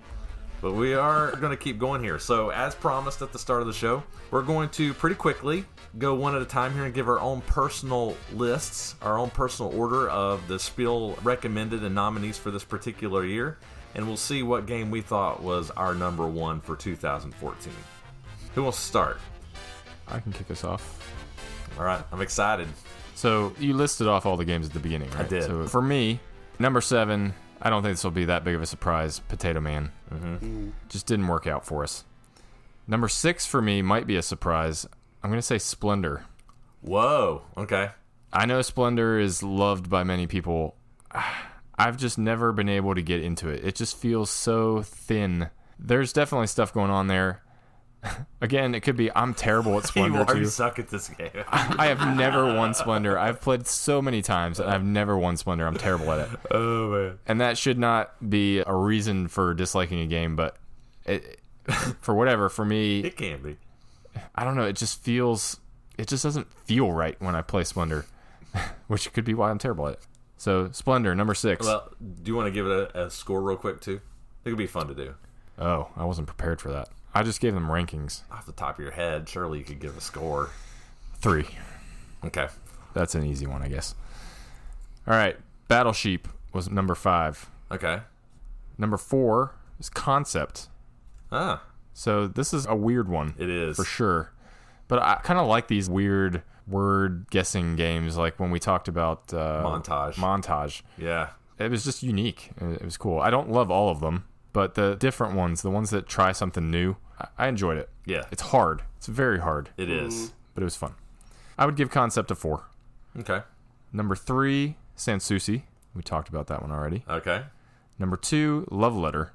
But we are going to keep going here. So, as promised at the start of the show, we're going to pretty quickly go one at a time here and give our own personal lists, our own personal order of the Spiel recommended and nominees for this particular year. And we'll see what game we thought was our number one for 2014. Who wants to start? I can kick us off. All right, I'm excited. So, you listed off all the games at the beginning, right? I did. So, for me, number 7... I don't think this will be that big of a surprise. Potato Man. Just didn't work out for us. Number 6 for me might be a surprise. I'm going to say Splendor. Whoa. Okay. I know Splendor is loved by many people. I've just never been able to get into it. It just feels so thin. There's definitely stuff going on there. Again, it could be I'm terrible at Splendor too. You suck at this game. I have never won Splendor. I've played so many times and I've never won Splendor. I'm terrible at it. Oh man! And that should not be a reason for disliking a game, but for whatever, for me, it can be. I don't know. It just doesn't feel right when I play Splendor, which could be why I'm terrible at it. So Splendor, number 6. Well, do you want to give it a score real quick too? It could be fun to do. Oh, I wasn't prepared for that. I just gave them rankings. Off the top of your head, surely you could give a score. 3. Okay. That's an easy one, I guess. All right. Battle Sheep was number 5. Okay. Number 4 is Concept. Ah. So this is a weird one. It is. For sure. But I kind of like these weird word guessing games, like when we talked about Montage. Yeah. It was just unique. It was cool. I don't love all of them. But the different ones, the ones that try something new, I enjoyed it. Yeah. It's hard. It's very hard. It is. But it was fun. I would give Concept a 4. Okay. Number 3, Sanssouci. We talked about that one already. Okay. Number 2, Love Letter.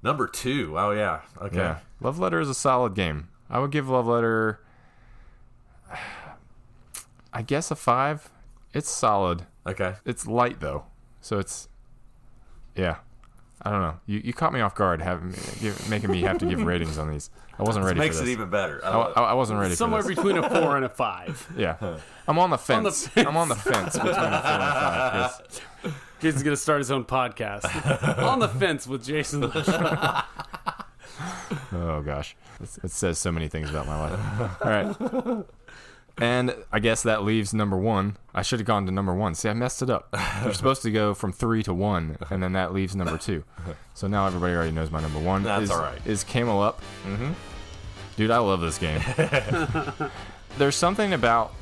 Number 2. Oh, yeah. Okay. Yeah. Love Letter is a solid game. I would give Love Letter... I guess a 5. It's solid. Okay. It's light though, so it's yeah. I don't know. You caught me off guard, making me have to give ratings on these. I wasn't ready for this. Makes it even better. I wasn't ready Somewhere for this. between a 4 and a 5. Yeah. I'm on the fence. I'm on the fence between a 4 and a 5. Jason's going to start his own podcast. On the Fence with Jason. Oh, gosh. It says so many things about my life. All right. And I guess that leaves number 1. I should have gone to number 1. See, I messed it up. You're supposed to go from 3 to 1, and then that leaves number 2. So now everybody already knows my number 1. That's all right. Is Camel Up. Mm-hmm. Dude, I love this game. There's something about,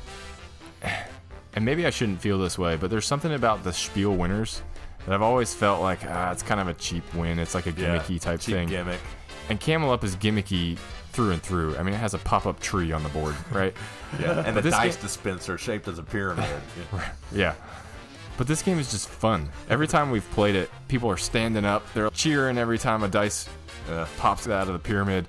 and maybe I shouldn't feel this way, but there's something about the Spiel winners that I've always felt like, it's kind of a cheap win. It's like a gimmicky type thing. Gimmick. And Camel Up is gimmicky through and through. I mean, it has a pop-up tree on the board, right? Yeah, and the dice dispenser shaped as a pyramid. Yeah. But this game is just fun. Every time we've played it, people are standing up. They're cheering every time a dice pops out of the pyramid.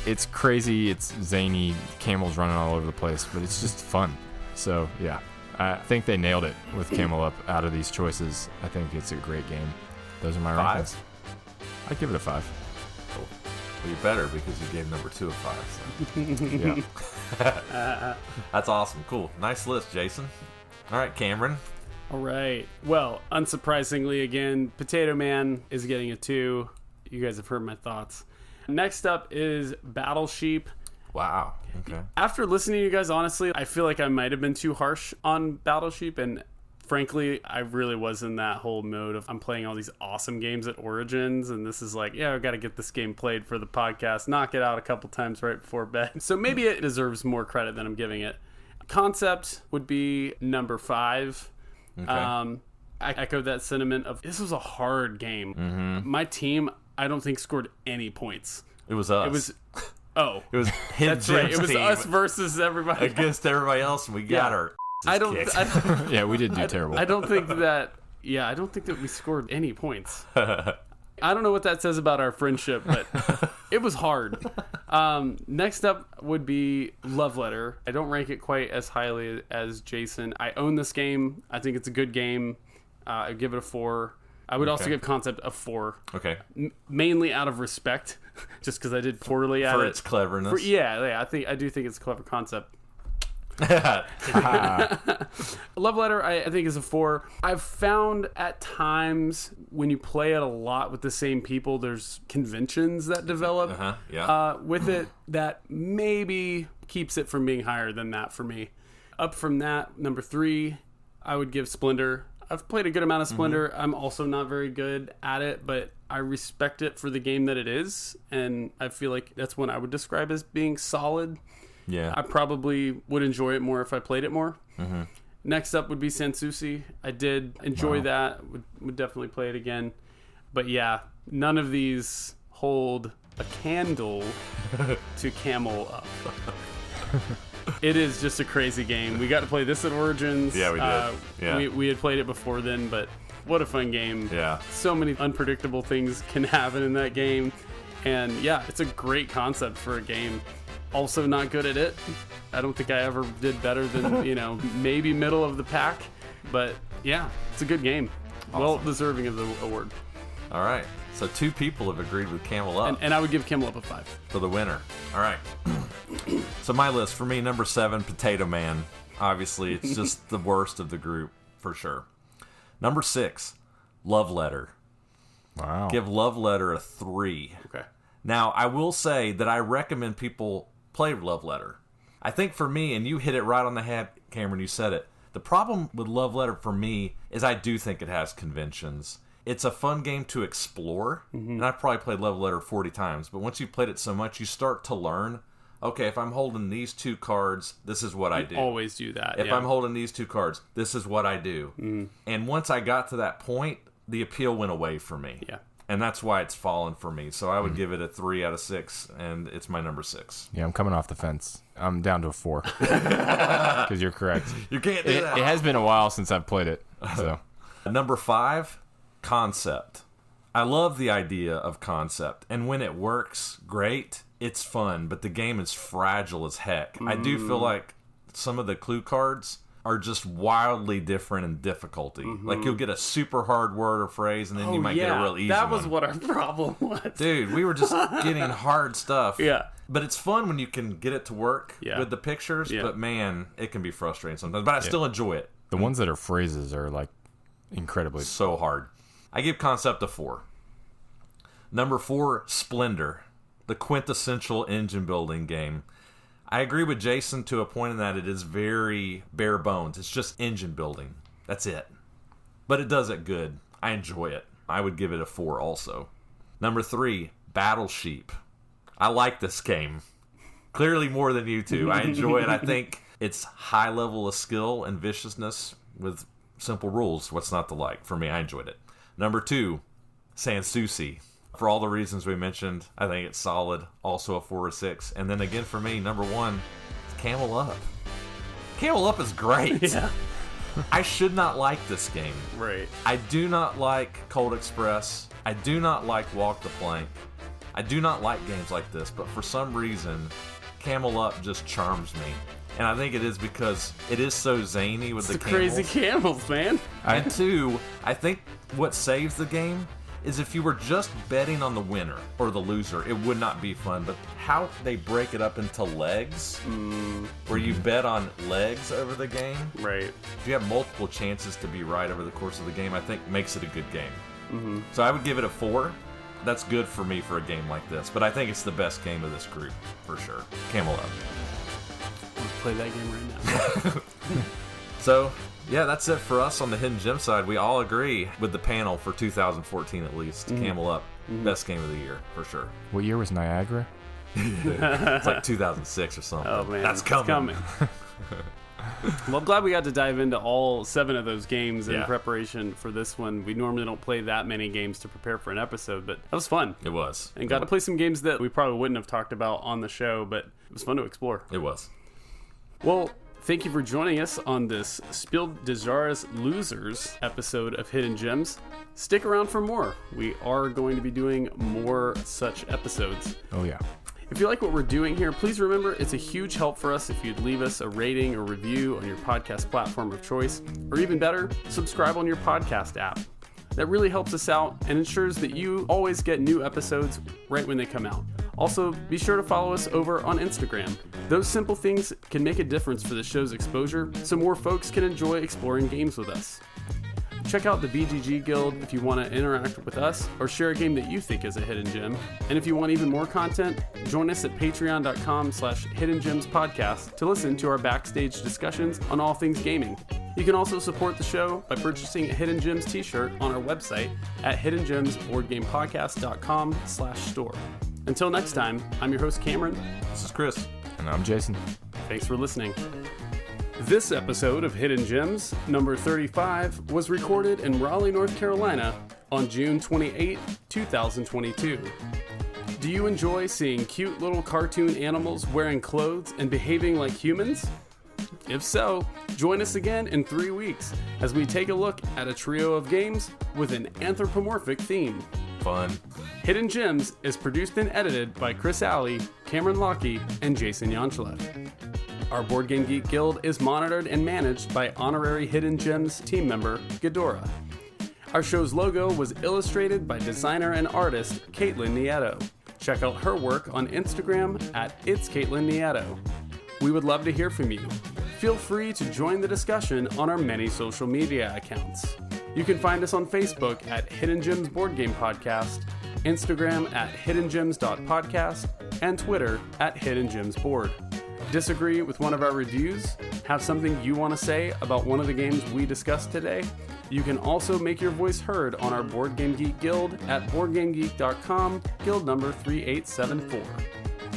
It's crazy. It's zany. Camels running all over the place, but it's just fun. So, yeah. I think they nailed it with Camel Up out of these choices. I think it's a great game. Those are my rankings. 5? I'd give it a 5. Cool. Well, you better because you gave number 2 a 5. So. Yeah. That's awesome. Cool. Nice list, Jason. All right, Cameron. All right. Well, unsurprisingly, again, Potato Man is getting a 2. You guys have heard my thoughts. Next up is Battle Sheep. Wow. Okay. After listening to you guys, honestly, I feel like I might have been too harsh on Battle Sheep, and frankly, I really was in that whole mode of I'm playing all these awesome games at Origins, and this is like, yeah, I've got to get this game played for the podcast, knock it out a couple times right before bed. So maybe it deserves more credit than I'm giving it. Concept would be number 5. Okay. I echoed that sentiment of this was a hard game. Mm-hmm. My team, I don't think scored any points. It was us. It was... Oh, it was that's right. It was us versus everybody against everybody else, and we got our. I don't yeah, we did do terrible. I don't think that. Yeah, I don't think that we scored any points. I don't know what that says about our friendship, but it was hard. Next up would be Love Letter. I don't rank it quite as highly as Jason. I own this game. I think it's a good game. I give it a 4. I would also give Concept a 4. Okay. Mainly out of respect, just because I did poorly at it. For its cleverness. Yeah, I do think it's a clever concept. Love Letter, I think, is a 4. I've found at times when you play it a lot with the same people, there's conventions that develop with it that maybe keeps it from being higher than that for me. Up from that, number 3, I would give Splendor. I've played a good amount of Splendor. Mm-hmm. I'm also not very good at it, but I respect it for the game that it is, and I feel like that's one I would describe as being solid. Yeah. I probably would enjoy it more if I played it more. Mm-hmm. Next up would be Sanssouci. I did enjoy that. Would definitely play it again. But yeah, none of these hold a candle to Camel Up. It is just a crazy game. We got to play this at Origins. Yeah, we did. Yeah. We had played it before then, but what a fun game. Yeah. So many unpredictable things can happen in that game. And yeah, it's a great concept for a game. Also not good at it. I don't think I ever did better than, maybe middle of the pack. But yeah, it's a good game. Awesome. Well deserving of the award. All right. So 2 people have agreed with Camel Up. And I would give Camel Up a 5. For the winner. All right. So my list, for me, number 7, Potato Man. Obviously, it's just the worst of the group, for sure. Number 6, Love Letter. Wow. Give Love Letter a 3. Okay. Now, I will say that I recommend people play Love Letter. I think for me, and you hit it right on the head, Cameron, you said it. The problem with Love Letter for me is I do think it has conventions. It's a fun game to explore, and I've probably played Love Letter 40 times, but once you've played it so much, you start to learn, okay, if I'm holding these 2 cards, this is what I do. Always do that. If I'm holding these 2 cards, this is what I do. And once I got to that point, the appeal went away for me. Yeah. And that's why it's fallen for me. So I would give it a 3 out of 6, and it's my number 6. Yeah, I'm coming off the fence. I'm down to a 4. Because you're correct. You can't do that. It has been a while since I've played it. So Number 5, Concept. I love the idea of Concept, and when it works, great. It's fun, but the game is fragile as heck. I do feel like some of the clue cards are just wildly different in difficulty. Like, you'll get a super hard word or phrase, and then you might get a real easy That was one. what our problem was. Dude, we were just getting hard stuff. Yeah. But it's fun when you can get it to work with the pictures, but man, it can be frustrating sometimes. But I still enjoy it. The ones that are phrases are, like, incredibly... So hard. I give Concept a 4. Number 4, Splendor, the quintessential engine building game. I agree with Jason to a point in that it is very bare bones. It's just engine building. That's it. But it does it good. I enjoy it. I would give it a 4 also. Number 3, Battle Sheep. I like this game. Clearly more than you two. I enjoy it. I think it's high level of skill and viciousness with simple rules. What's not to like? For me, I enjoyed it. Number 2, Sanssouci. For all the reasons we mentioned, I think it's solid. Also a 4 or 6. And then again for me, number 1, Camel Up. Camel Up is great. Yeah. I should not like this game. Right. I do not like Cold Express. I do not like Walk the Plank. I do not like games like this, but for some reason, Camel Up just charms me. And I think it is because it is so zany with the camels. Crazy camels, man. And 2, I think what saves the game is if you were just betting on the winner or the loser, it would not be fun. But how they break it up into legs, where you bet on legs over the game. Right. If you have multiple chances to be right over the course of the game, I think makes it a good game. So I would give it a 4. That's good for me for a game like this. But I think it's the best game of this group, for sure. Camel Up. Let's play that game right now. So, yeah, that's it for us on the Hidden Gem side. We all agree with the panel for 2014 at least. Camel Up, best game of the year, for sure. What year was Niagara? It's like 2006 or something. Oh, man. That's it's coming. Well, I'm glad we got to dive into all 7 of those games in Yeah. preparation for this one. We normally don't play that many games to prepare for an episode, but that was fun. It was. And got to play some games that we probably wouldn't have talked about on the show, but it was fun to explore. It was. Well, thank you for joining us on this Spiel Des Jahres Losers episode of Hidden Gems. Stick around for more. We are going to be doing more such episodes. Oh, yeah. If you like what we're doing here, please remember it's a huge help for us if you'd leave us a rating or review on your podcast platform of choice, or even better, subscribe on your podcast app. That really helps us out and ensures that you always get new episodes right when they come out. Also, be sure to follow us over on Instagram. Those simple things can make a difference for the show's exposure, so more folks can enjoy exploring games with us. Check out the BGG Guild if you want to interact with us or share a game that you think is a hidden gem. And if you want even more content, join us at patreon.com/hiddengemspodcast to listen to our backstage discussions on all things gaming. You can also support the show by purchasing a Hidden Gems t-shirt on our website at hiddengemsboardgamepodcast.com/store. Until next time, I'm your host Cameron. This is Chris. And I'm Jason. Thanks for listening. This episode of Hidden Gems, number 35, was recorded in Raleigh, North Carolina on June 28, 2022. Do you enjoy seeing cute little cartoon animals wearing clothes and behaving like humans? If so, join us again in 3 weeks as we take a look at a trio of games with an anthropomorphic theme. Fun. Hidden Gems is produced and edited by Chris Alley, Cameron Lockey, and Jason Yanchuleff. Our Board Game Geek Guild is monitored and managed by honorary Hidden Gems team member Ghidorah. Our show's logo was illustrated by designer and artist Katelyn Nieto. Check out her work on Instagram at It's Katelyn Nieto. We would love to hear from you. Feel free to join the discussion on our many social media accounts. You can find us on Facebook at Hidden Gems Board Game Podcast, Instagram at hiddengems.podcast, and Twitter at Hidden Gems Board. Disagree with one of our reviews? Have something you want to say about one of the games we discussed today? You can also make your voice heard on our Board Game Geek Guild at BoardGameGeek.com, guild number 3874.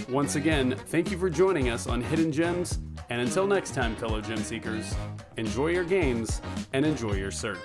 Once again, thank you for joining us on Hidden Gems, and until next time, fellow gem seekers, enjoy your games and enjoy your search.